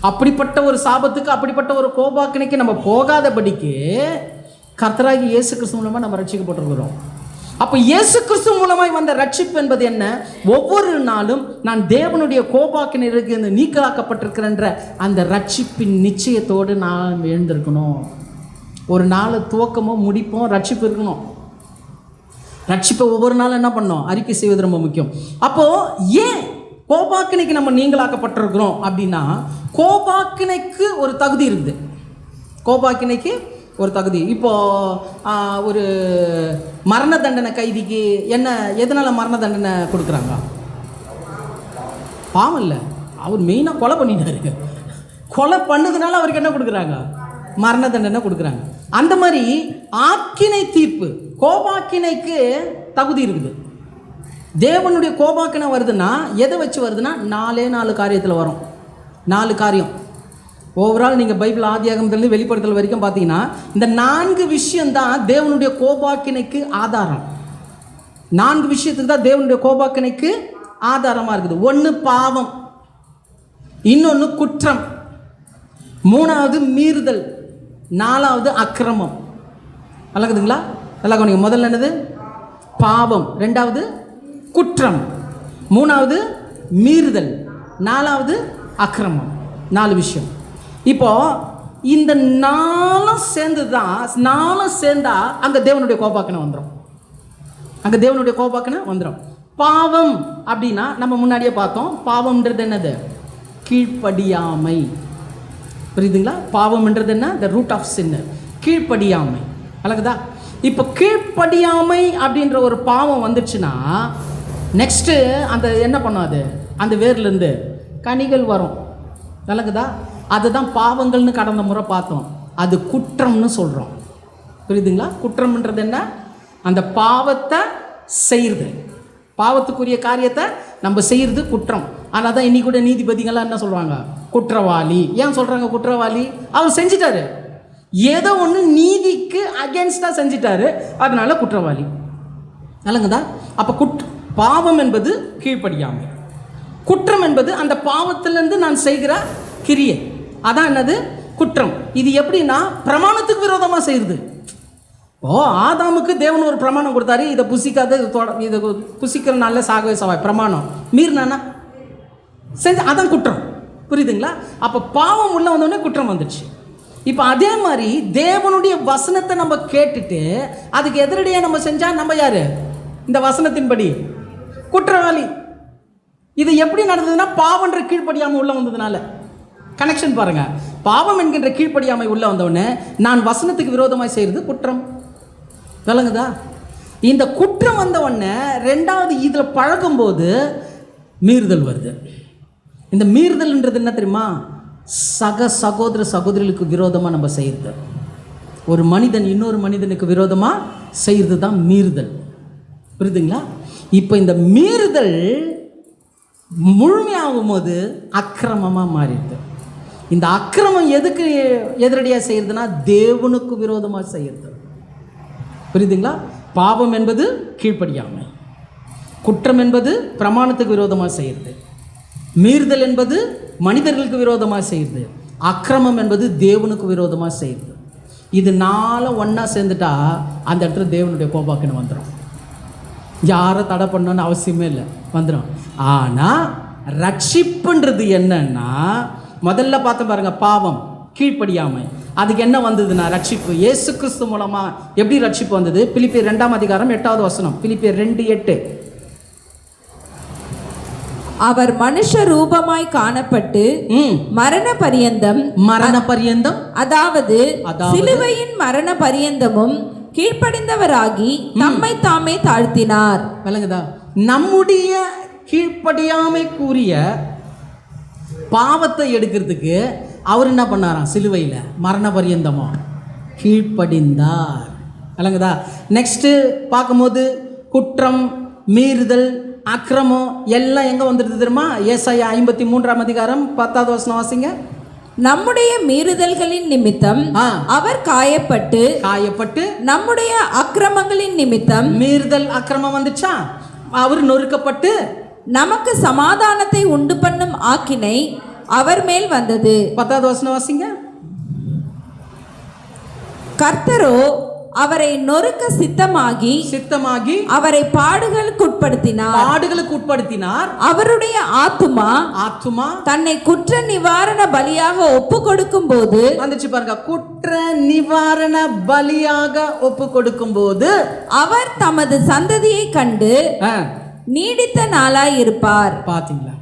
அப்படிப்பட்ட ஒரு சாபத்துக்கு, அப்படிப்பட்ட ஒரு கோபாக்கினைக்கு நம்ம போகாதபடிக்கு கர்த்தராகி இயேசு கிறிஸ்து மூலமாக நம்ம ரட்சிக்கப்பட்டிருக்கிறோம். அப்போ இயேசு கிறிஸ்து மூலமாய் வந்த ரட்சிப்பு என்பது என்ன? ஒவ்வொரு நாளும் நான் தேவனுடைய கோபாக்கினருக்கு நீக்கலாக்கப்பட்டிருக்கிறேன்ற அந்த ரட்சிப்பின் நிச்சயத்தோடு நான் எழுந்திருக்கணும். ஒரு நாள் துவக்கமோ முடிப்போம் ரட்சிப்பு இருக்கணும். ரட்சிப்பை ஒவ்வொரு நாளும் என்ன பண்ணோம்? அறிக்கை செய்வது ரொம்ப முக்கியம். அப்போது ஏன் கோபாக்கினைக்கு நம்ம நீங்களாக்கப்பட்டிருக்கிறோம் அப்படின்னா, கோபாக்கினைக்கு ஒரு தகுதி இருக்குது. கோபாக்கினைக்கு ஒரு தகுதி. இப்போது ஒரு மரண தண்டனை கைதிக்கு எதனால் மரண தண்டனை கொடுக்குறாங்க? பாவம் இல்லை, அவர் மெயினாக கொலை பண்ணிட்டாரு. கொலை பண்ணதுனால அவருக்கு என்ன கொடுக்குறாங்க? மரண தண்டனை கொடுக்குறாங்க. அந்த மாதிரி ஆக்கினை தீர்ப்பு, கோபாக்கினைக்கு தகுதி இருக்குது. தேவனுடைய கோபாக்கினை வருதுன்னா எதை வச்சு வருதுன்னா, 4 காரியத்தில் வரும். 4 காரியம். ஓவரால் நீங்கள் பைபிள் ஆதியாகமத்திலிருந்து வெளிப்படுத்தல் வரைக்கும் பார்த்தீங்கன்னா, இந்த 4 விஷயம்தான் தேவனுடைய கோபாக்கினைக்கு ஆதாரம். 4 விஷயத்துக்கு தான் தேவனுடைய கோபாக்கினைக்கு ஆதாரமாக இருக்குது. 1 பாவம், இன்னொன்று குற்றம், 3வது மீறுதல், 4வது அக்கிரமம். நல்லாக்குதுங்களா? நல்லா கவனிங்க. முதல்ல என்னது? பாவம். 2வது குற்றம், 3வது மீறுதல், 4வது அக்கிரமம். 4 விஷயம். இப்போ இந்த 4 சேர்ந்து தான், 4 சேர்ந்தா அங்கே தேவனுடைய கோபாக்கினை வந்துடும். அங்கே தேவனுடைய கோபாக்கினை வந்துடும். பாவம் அப்படின்னா நம்ம முன்னாடியே பார்த்தோம். பாவம்ன்றது என்னது? கீழ்ப்படியாமை. புரியுதுங்களா? பாவம்ன்றது என்ன? த ரூட் ஆஃப் சின், கீழ்ப்படியாமை. அழகுதா? இப்போ கீழ்ப்படியாமை அப்படின்ற ஒரு பாவம் வந்துச்சுன்னா நெக்ஸ்ட்டு அந்த என்ன பண்ணாது? அந்த வேர்லேருந்து கனிகள் வரும். விளக்குதா? அதுதான் பாவங்கள்னு கடந்த முறை பார்த்தோம். அது குற்றம்னு சொல்கிறோம். புரியுதுங்களா? குற்றம்ன்றது என்ன? அந்த பாவத்தை செய்கிறது, பாவத்துக்குரிய காரியத்தை நம்ம செய்கிறது குற்றம். ஆனால் தான் இன்னைக்கு கூட நீதிபதிகள்லாம் என்ன சொல்கிறாங்க? குற்றவாளி. ஏன் சொல்கிறாங்க குற்றவாளி? அவர் செஞ்சிட்டாரு, ஏதோ ஒன்று நீதிக்கு அகேன்ஸ்டாக செஞ்சிட்டாரு, அதனால குற்றவாளி. நல்லங்கதா? அப்போ பாவம் என்பது கீழ்ப்படியாமை, குற்றம் என்பது அந்த பாவத்திலேருந்து நான் செய்கிற கிரியை, அதான் என்னது? குற்றம். இது எப்படின்னா பிரமாணத்துக்கு விரோதமாக செய்யுது. ஆதாமுக்கு தேவன் ஒரு பிரமாணம் கொடுத்தாரு, இதை புசிக்காத, இதை புசிக்கிறனால சாகவே சாவாய், பிரமாணம் மீறினானா செஞ்சு, அதான் குற்றம். புரியுதுங்களா? அப்போ பாவம் உள்ள வந்தோடனே குற்றம் வந்துடுச்சு. இப்போ அதே மாதிரி தேவனுடைய வசனத்தை நம்ம கேட்டுட்டு அதுக்கு எதிரடியாக நம்ம செஞ்சால் நம்ம யார்? இந்த வசனத்தின்படி குற்றவாளி. இது எப்படி நடந்ததுன்னா பாவன்ற கீழ்ப்படியாமல் உள்ள வந்ததுனால. கனெக்ஷன் பாருங்க. பாவம் என்கின்ற கீழ்ப்படியாமை உள்ள வந்தவுடனே நான் வசனத்துக்கு விரோதமாக செய்கிறது குற்றம். விளங்குதா? இந்த குற்றம் வந்த உடனே ரெண்டாவது இதில் பழகும்போது மீறுதல் வருது. இந்த மீறுதல்ன்றது என்ன தெரியுமா? சகோதர சகோதரிகளுக்கு விரோதமாக நம்ம செய்கிறது. ஒரு மனிதன் இன்னொரு மனிதனுக்கு விரோதமாக செய்கிறது தான் மீறுதல். புரியுதுங்களா? இப்போ இந்த மீறுதல் முழுமையாகும் போது அக்கிரமமாக மாறிடுது. இந்த அக்கிரமம் எதுக்கு எதிரடியாக செய்கிறதுனா தேவனுக்கு விரோதமாக செய்கிறது. புரியுதுங்களா? பாவம் என்பது கீழ்ப்படியாமை, குற்றம் என்பது பிரமாணத்துக்கு விரோதமாக செய்கிறது, மீறுதல் என்பது மனிதர்களுக்கு விரோதமாக செய்கிறது, அக்கிரமம் என்பது தேவனுக்கு விரோதமாக செய்கிறது. இது நாளும் ஒன்றா சேர்ந்துட்டா அந்த இடத்துல தேவனுடைய கோபாக்கினம் வந்துடும். யாரை தடை பண்ணணும்னு அவசியமே இல்லை, வந்துடும். ஆனால் ரட்சிப்புன்றது என்னன்னா, முதல்ல பார்த்த பாருங்க, பாவம் கீழ்ப்படியாமை. அதுக்கு என்ன வந்ததுன்னா ரட்சிப்பு. இயேசு கிறிஸ்து மூலமாக எப்படி ரட்சிப்பு வந்தது? பிலிப்பியர் 2 அதிகாரம் 8வது வசனம். பிலிப்பியர் 2:8. அவர் மனுஷ ரூபமாய் காணப்பட்டு மரண பரியந்தம் அதாவது சிலுவையின் மரண பரியந்தமும் கீழ்ப்படிந்தவராகி தம்மை தாமே தாழ்த்தினார். விளங்குதா? நம்முடைய கீழ்ப்படியாமை கூறிய பாவத்தை எடுக்கிறதுக்கு அவர் என்ன பண்ணாராம்? சிலுவையில் மரண பரியந்தமோ கீழ்ப்படிந்தார். விளங்குதா? நெக்ஸ்ட்டு பார்க்கும்போது குற்றம், மீறுதல், அக்கிரமம் எல்லாம் எங்கே வந்துடுது தெரியுமா? ஏசாயா 53 அதிகாரம் 10வது வசனம் வாசிங்க. நம்முடைய மீறுதல்களின் நிமித்தம் அவர் காயப்பட்டு நம்முடைய அக்கிரமங்களின் நிமித்தம், மீறுதல் அக்கிரமம் வந்துச்சா, அவர் நொறுக்கப்பட்டு நமக்கு சமாதானத்தை உண்டு பண்ணும் ஆக்கினை அவர் மேல் வந்தது. 10வது வசனம் வாசிங்க. கர்த்தரோ அவரை நொறுக்க சித்தமாகி அவரை பாடுகளுக்கு உட்படுத்தினார். அவருடைய ஆத்துமா தன்னை குற்ற நிவாரண பலியாக ஒப்பு கொடுக்கும் போது வந்துச்சு பாருங்க. குற்ற நிவாரண பலியாக ஒப்பு கொடுக்கும் போது அவர் தமது சந்ததியை கண்டு நீடித்த நாளாய் இருப்பார். பாத்தீங்களா?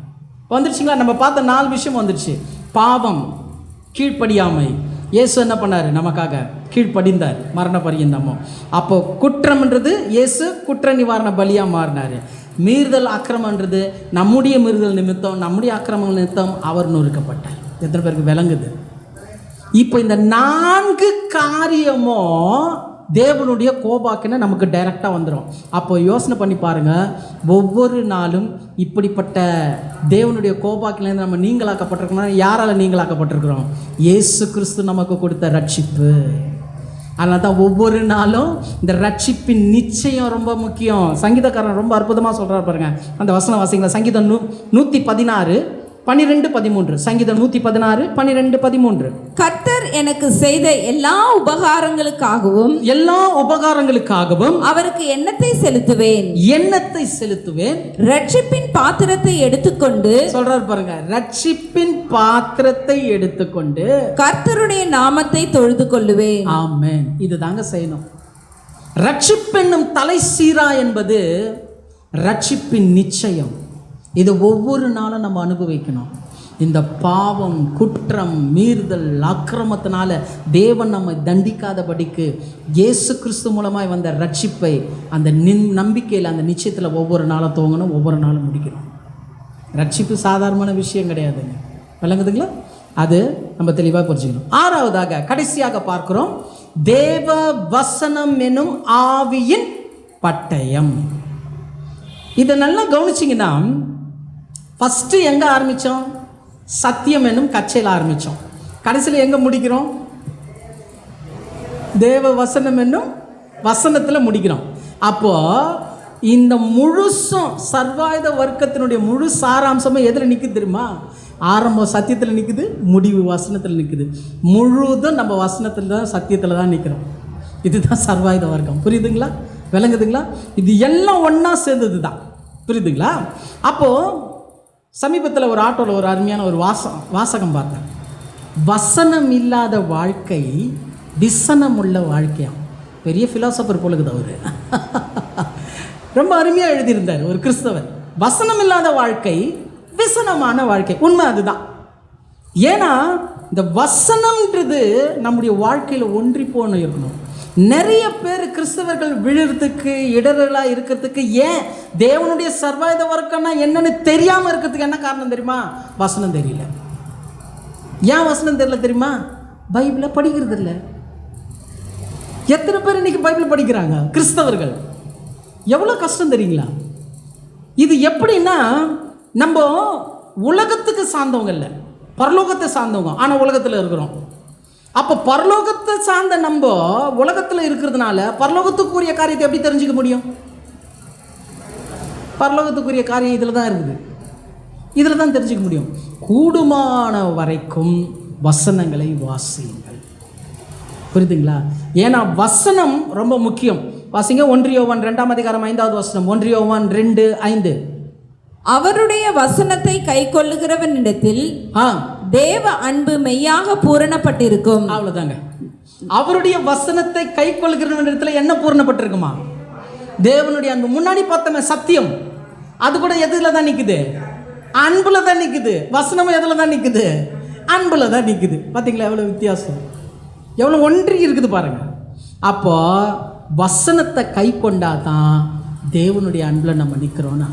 வந்துருச்சுங்களா? நம்ம பார்த்த 4 விஷயம் வந்துருச்சு. பாவம், கீழ்ப்படியாமை. இயேசு என்ன பண்ணார்? நமக்காக கீழ்ப்படிந்தார் மரண பரியந்தமோ. அப்போ குற்றம்ன்றது இயேசு குற்ற நிவாரண பலியாக மாறினார். மீறுதல் அக்கிரமன்றது நம்முடைய மீறுதல் நிமித்தம், நம்முடைய அக்கிரமங்கள் நிமித்தம் அவர் நொறுக்கப்பட்டார். எத்தனை பேருக்கு விளங்குது? இப்போ இந்த 4 காரியமும் தேவனுடைய கோபாக்கின நமக்கு டைரெக்டாக வந்துடும். அப்போ யோசனை பண்ணி பாருங்கள், ஒவ்வொரு நாளும் இப்படிப்பட்ட தேவனுடைய கோபாக்கிலேருந்து நம்ம நீங்களாக்கப்பட்டிருக்கோம்னா யாரால் நீங்களாக்கப்பட்டிருக்கிறோம்? இயேசு கிறிஸ்து நமக்கு கொடுத்த ரட்சிப்பு. அதனால தான் ஒவ்வொரு நாளும் இந்த ரட்சிப்பின் நிச்சயம் ரொம்ப முக்கியம். சங்கீதக்காரன் ரொம்ப அற்புதமாக சொல்கிறார் பாருங்க. அந்த வசனம் வாசிங்களா? சங்கீதம் 116 12 13. சங்கீதம் 116 12 13. கர்த்தர் எனக்கு செய்த எல்லா உபகாரங்களுக்காகவும் அவருக்கு எண்ணத்தை செலுத்துவேன். ரட்சிப்பின் பாத்திரத்தை எடுத்துக்கொண்டு சொல்றார் பாருங்க. ரட்சிப்பின் பாத்திரத்தை எடுத்துக்கொண்டு கர்த்தருடைய நாமத்தை தொழுது கொள்ளுவேன். ஆமென். இதுதாங்க செய்யணும். ரட்சிப்பென்னும் தலை சீரா என்பது ரட்சிப்பின் நிச்சயம். இதை ஒவ்வொரு நாளும் நம்ம அனுபவிக்கணும். இந்த பாவம், குற்றம், மீறுதல், அக்கிரமத்தினால தேவன் நம்மை தண்டிக்காதபடிக்கு இயேசு கிறிஸ்து மூலமாய் வந்த ரட்சிப்பை அந்த நம்பிக்கையில், அந்த நிச்சயத்தில் ஒவ்வொரு நாளும் துவங்கணும், ஒவ்வொரு நாளும் முடிக்கணும். ரட்சிப்பு சாதாரணமான விஷயம் கிடையாதுங்க. விளங்குதுங்களா? அது நம்ம தெளிவாக புரிஞ்சுக்கணும். 6வதாக கடைசியாக பார்க்கிறோம், தேவ வசனம் எனும் ஆவியின் பட்டயம். இதை நல்லா கவனிச்சிங்கன்னா, ஃபஸ்ட்டு எங்கே ஆரம்பித்தோம்? சத்தியம் என்னும் கச்சையில் ஆரம்பித்தோம். கடைசியில் எங்கே முடிக்கிறோம்? தேவ வசனம் என்னும் வசனத்தில் முடிக்கிறோம். அப்போது இந்த முழுசும் சர்வாயுத வர்க்கத்தினுடைய முழு சாராம்சமும் எதில் நிற்குது தெரியுமா? ஆரம்பம் சத்தியத்தில் நிற்குது, முடிவு வசனத்தில் நிற்குது. முழுதும் நம்ம வசனத்தில் தான், சத்தியத்தில் தான் நிற்கிறோம். இதுதான் சர்வாயுத வர்க்கம். புரியுதுங்களா? விளங்குதுங்களா? இது எல்லாம் ஒன்றா சேர்ந்தது தான். புரியுதுங்களா? அப்போது சமீபத்தில் ஒரு ஆட்டோவில் ஒரு அருமையான ஒரு வாசகம் பார்த்தேன். வசனம் இல்லாத வாழ்க்கை விசனம் உள்ள வாழ்க்கையாம். பெரிய ஃபிலாசபர் போலுக்குது அவர். ரொம்ப அருமையாக எழுதியிருந்தார் ஒரு கிறிஸ்தவர். வசனம் இல்லாத வாழ்க்கை விசனமான வாழ்க்கை. உண்மை அதுதான். ஏன்னா இந்த வசனம்ன்றது நம்முடைய வாழ்க்கையில் ஒன்றி போன இருக்கணும். நிறைய பேர் கிறிஸ்தவர்கள் விழுறதுக்கு இடர்களாக இருக்கிறதுக்கு ஏன் தேவனுடைய சர்வாயுத வர்க்கம்னா என்னன்னு தெரியாமல் இருக்கிறதுக்கு என்ன காரணம் தெரியுமா? வசனம் தெரியல. ஏன் வசனம் தெரியல தெரியுமா? பைபிளை படிக்கிறது இல்லை. எத்தனை பேர் இன்னைக்கு பைபிள் படிக்கிறாங்க கிறிஸ்தவர்கள்? எவ்வளோ கஷ்டம் தெரியுங்களா? இது எப்படின்னா, நம்ம உலகத்துக்கு சார்ந்தவங்க இல்லை, பரலோகத்தை சார்ந்தவங்க, ஆனால் உலகத்தில் இருக்கிறோம். அப்போ பரலோகத்தை சார்ந்த நம்ம உலகத்தில் இருக்கிறதுனால பரலோகத்துக்குரிய காரியத்தை எப்படி தெரிஞ்சுக்க முடியும்? பரலோகத்துக்குரிய காரியம் இதில் தான் இருக்குது, இதில் தான் தெரிஞ்சுக்க முடியும். கூடுமான வரைக்கும் வசனங்களை வாசியுங்கள். புரியுதுங்களா? ஏன்னா வசனம் ரொம்ப முக்கியம். வாசிங்க 1 யோவான் 2ஆம் அதிகாரம் 5வது வசனம். 1 யோவான் 2:5. அவருடைய வசனத்தை கைக்கொள்ளுகிறவனிடத்தில் தேவ அன்பு மெய்யாக பூரணப்பட்டிருக்கும். அவ்வளவுதாங்க. அவருடைய வசனத்தை கைக்கொள்ளுகிறவனிடத்துல என்ன பூரணப்பட்டிருக்குமா? தேவனுடைய அன்பு. முன்னாடி பார்த்தோமே சத்தியம், அது கூட எதுல தான் நிக்குது? அன்புல தான் நிக்குது. வசனமும் எதுல தான் நிக்குது? அன்புல தான் நிக்குது. பாத்தீங்களா எவ்வளவு வித்தியாசம், எவ்வளவு ஒன்றி இருக்குது பாருங்க. அப்போ வசனத்தை கை கொண்டாதான் தேவனுடைய அன்பில் நம்ம நிற்கிறோன்னா,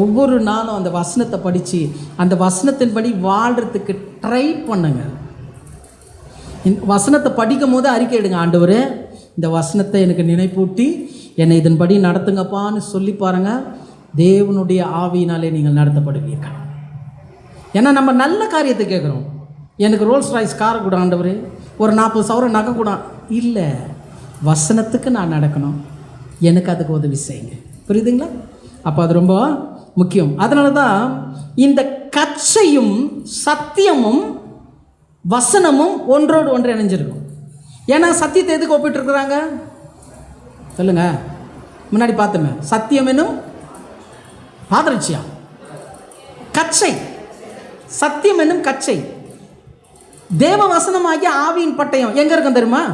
ஒவ்வொரு நாளும் அந்த வசனத்தை படித்து அந்த வசனத்தின்படி வாழ்கிறதுக்கு ட்ரை பண்ணுங்க. வசனத்தை படிக்கும் போது அறிக்கை எடுங்க, ஆண்டவரே இந்த வசனத்தை எனக்கு நினைப்பூட்டி என்னை இதன்படி நடத்துங்கப்பான்னு சொல்லி பாருங்க. தேவனுடைய ஆவியினாலே நீங்கள் நடத்தப்படுவீர்கள். ஏன்னா நம்ம நல்ல காரியத்தை கேட்குறோம். எனக்கு ரோல்ஸ் ராய்ஸ் காரை கூட ஆண்டவரே, ஒரு 40,000 நகை கூட இல்லை, வசனத்துக்கு நான் நடக்கணும், எனக்கு அதுக்கு உதவி செய்யுங்க. புரியுதுங்களா? அப்போ அது ரொம்ப முக்கியம். அதனால தான் இந்த கச்சையும் சத்தியமும் வசனமும் ஒன்றோடு ஒன்று இணைஞ்சிருக்கும். ஏன்னா சத்தியத்தை எதுக்கு ஒப்பிட்டுருக்குறாங்க சொல்லுங்க? முன்னாடி பார்த்தோமே, சத்தியம் என்னும் பாதரட்சியா, கச்சை, சத்தியம் என்னும் கச்சை. தேவ வசனமாகிய ஆவியின் பட்டயம் எங்க இருக்கும் தெரியுமா?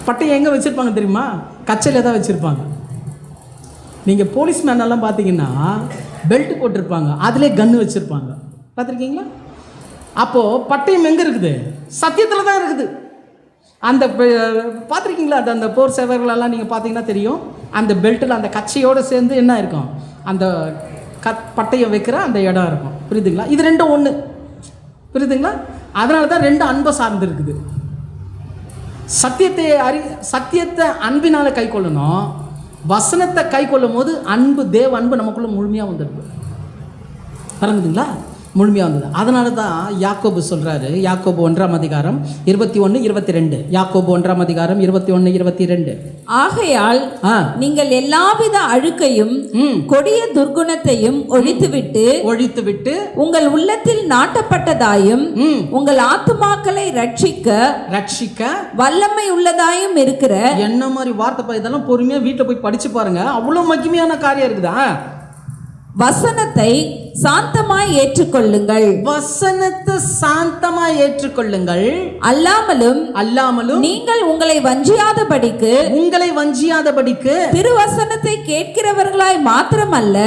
பட்டயம் எங்க வச்சிருப்பாங்க தெரியுமா? கச்சையில தான் வச்சிருப்பாங்க. நீங்க போலீஸ்மேன் எல்லாம் பார்த்தீங்கன்னா பெல்ட் போட்டிருப்பாங்க, அதிலே கன்று வச்சிருப்பாங்க, பார்த்துருக்கீங்களா? அப்போ பட்டயம் எங்க இருக்குது? சத்தியத்தில் தான் இருக்குது. அந்த பார்த்துருக்கீங்களா? அந்த போர் சேவர்களெல்லாம் நீங்கள் பார்த்தீங்கன்னா தெரியும், அந்த பெல்ட்டில் அந்த கச்சையோடு சேர்ந்து என்ன இருக்கும்? அந்த பட்டயம் வைக்கிற அந்த இடம் இருக்கும். புரியுதுங்களா? இது ரெண்டும் ஒன்று. புரியுதுங்களா? அதனால தான் ரெண்டு அன்பை சார்ந்து இருக்குது. சத்தியத்தை அன்பினால கை கொள்ளணும். வசனத்தை கை கொள்ளும் போது அன்பு, தேவ அன்பு நமக்குள்ள முழுமையாக வந்துடுது. பரங்குதுங்களா? முழுமையாக வந்தது. அதனால தான் யாக்கோபு சொல்கிறாரு, யாக்கோபு 1ஆம் அதிகாரம் 21-22. யாக்கோபு 1ஆம் அதிகாரம் 21-22. ஆகையால் நீங்கள் எல்லாவித அழுக்கையும் கொடிய துர்குணத்தையும் ஒழித்துவிட்டு உங்கள் உள்ளத்தில் நாட்டப்பட்டதாயும் உங்கள் ஆத்துமாக்களை ரட்சிக்க வல்லமை உள்ளதாயும் இருக்கிற. என்ன மாதிரி வார்த்தை? இதெல்லாம் பொறுமையாக வீட்டில் போய் படிச்சு பாருங்க, அவ்வளோ மகிமையான காரியம் இருக்குதா? வசனத்தை சாந்தமாய் ஏற்றுக்கொள்ளுங்கள். வசனத்தை சாந்தமாய் ஏற்றுக்கொள்ளுங்கள். அல்லாமலும் நீங்கள் உங்களை வஞ்சியாதபடிக்கு திருவசனத்தை கேட்கிறவர்களாய் மாத்திரமல்ல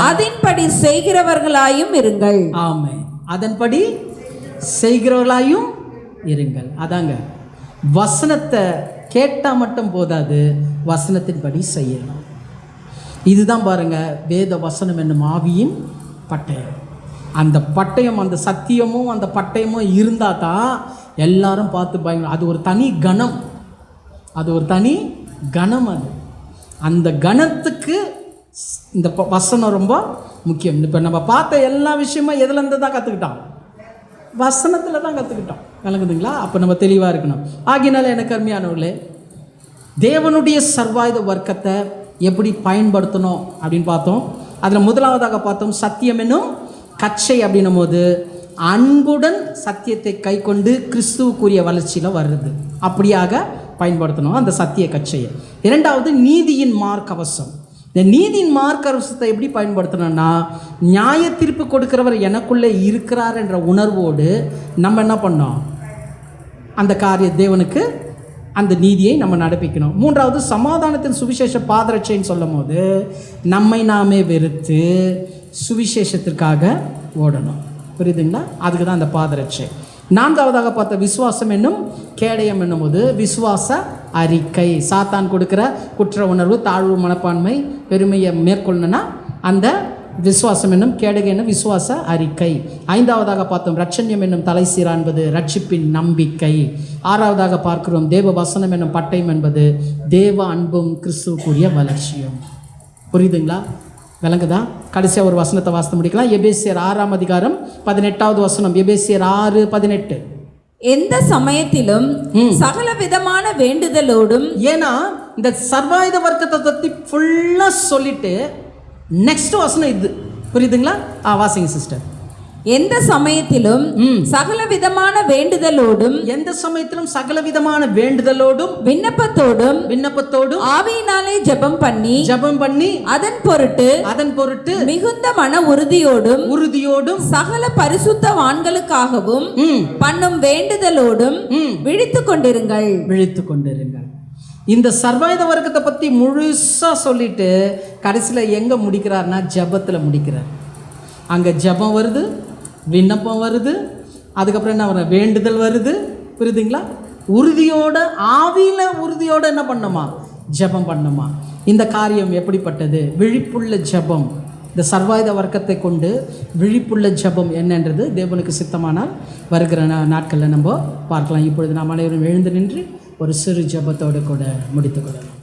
அதன்படி செய்கிறவர்களாயும் இருங்கள். ஆமென். அதன்படி செய்கிறவர்களாயும் இருங்கள். அதாங்க, வசனத்தை கேட்டா மட்டும் போதாது, வசனத்தின்படி செய்யணும். இதுதான் பாருங்க, வேத வசனம் என்னும் ஆவியின் பட்டயம். அந்த பட்டயம், அந்த சத்தியமும் அந்த பட்டயமும் இருந்தால் தான் எல்லாரும் பார்த்து பயங்க. அது ஒரு தனி கணம், அது அந்த கணத்துக்கு இந்த வசனம் ரொம்ப முக்கியம். இப்போ நம்ம பார்த்த எல்லா விஷயமும் எதுலேருந்து தான் கற்றுக்கிட்டோம்? வசனத்தில் தான் கற்றுக்கிட்டோம். விளங்குதுங்களா? அப்போ நம்ம தெளிவாக இருக்கணும். ஆகினால எனக்கு அருமையானவர்களே, தேவனுடைய சர்வாயுத வர்க்கத்தை எப்படி பயன்படுத்தணும் அப்படின்னு பார்த்தோம். அதில் முதலாவதாக பார்த்தோம், சத்தியம் என்னும் கச்சை அப்படின்னும் போது அன்புடன் சத்தியத்தை கை கொண்டு கிறிஸ்துவுக்குரிய வளர்ச்சியில் வருது. அப்படியாக பயன்படுத்தணும் அந்த சத்திய கச்சையை. இரண்டாவது, நீதியின் மார்க்கவசம். இந்த நீதியின் மார்க்கவசத்தை எப்படி பயன்படுத்தணும்னா, நியாய தீர்ப்பு கொடுக்கிறவர் எனக்குள்ளே இருக்கிறார் என்ற உணர்வோடு நம்ம என்ன பண்ணோம்? அந்த காரிய தேவனுக்கு அந்த நீதியை நம்ம நடப்பிக்கணும். மூன்றாவது, சமாதானத்தின் சுவிசேஷ பாதரட்சைன்னு சொல்லும் போது நம்மை நாமே வெறுத்து சுவிசேஷத்திற்காக ஓடணும். புரியுதுங்களா? அதுக்கு தான் அந்த பாதரட்சை. நான்காவதாக பார்த்த விசுவாசம் என்னும் கேடயம் என்னும் போது விசுவாச அறிக்கை. சாத்தான் கொடுக்குற குற்ற உணர்வு, தாழ்வு மனப்பான்மை, பெருமையை மேற்கொள்ளணும்னா அந்த விசுவாசம் என்னும் கேடகம் என்னும் விசுவாச அறிக்கை. ஐந்தாவதாக பார்த்தோம் ரட்சண்யம் என்னும் தலை சீரா என்பது ரட்சிப்பின் நம்பிக்கை. ஆறாவதாக பார்க்கிறோம் தேவ வசனம் என்னும் பட்டயம் என்பது தேவ அன்பும் கிறிஸ்துவுக்குரிய வளர்ச்சியும். புரியுதுங்களா? விளங்குதா? கடைசியாக ஒரு வசனத்தை வாசித்து முடிக்கலாம். எபேசியர் 6ஆம் அதிகாரம் 18வது வசனம். எபேசியர் 6:18. எந்த சமயத்திலும் சகல விதமான வேண்டுதலோடும். ஏன்னா இந்த சர்வாயுத வர்க்கத்தை பற்றி ஃபுல்லாக சொல்லிட்டு நெக்ஸ்ட் வசனம் இது. புரியுதுங்களா? வாசிங்க சிஸ்டர். எந்த சமயத்திலும் சகல விதமான வேண்டுதலோடும். எந்த சமயத்திலும் சகல விதமான வேண்டுதலோடும் விண்ணப்பத்தோடும் ஆவியினாலே ஜெபம் பண்ணி அதன் பொருட்டு மிகுந்த மன உறுதியோடும் சகல பரிசுத்தவான்களுக்காகவும் பண்ணும் வேண்டுதலோடும் விழித்துக் கொண்டிருங்கள். இந்த சர்வாயுத வர்க்கத்தை பற்றி முழுசாக சொல்லிட்டு கடைசியில் எங்கே முடிக்கிறார்னா ஜெபத்தில் முடிக்கிறார். அங்கே ஜெபம் வருது, விண்ணப்பம் வருது, அதுக்கப்புறம் என்ன வர வேண்டுதல் வருது. புரியுதுங்களா? உறுதியோட ஆவியில் உறுதியோடு என்ன பண்ணணுமா? ஜெபம் பண்ணணுமா? இந்த காரியம் எப்படிப்பட்டது? விழிப்புள்ள ஜெபம். இந்த சர்வாயுத வர்க்கத்தை கொண்டு விழிப்புள்ள ஜெபம் என்னன்றது தேவனுக்கு சித்தமானால் வருகிற நாட்களில் நம்ம பார்க்கலாம். இப்பொழுது நாம் அனைவரும் எழுந்து நின்று ஒரு சிறு ஜெபத்தோடு கூட முடித்துக்கொள்ளலாம்.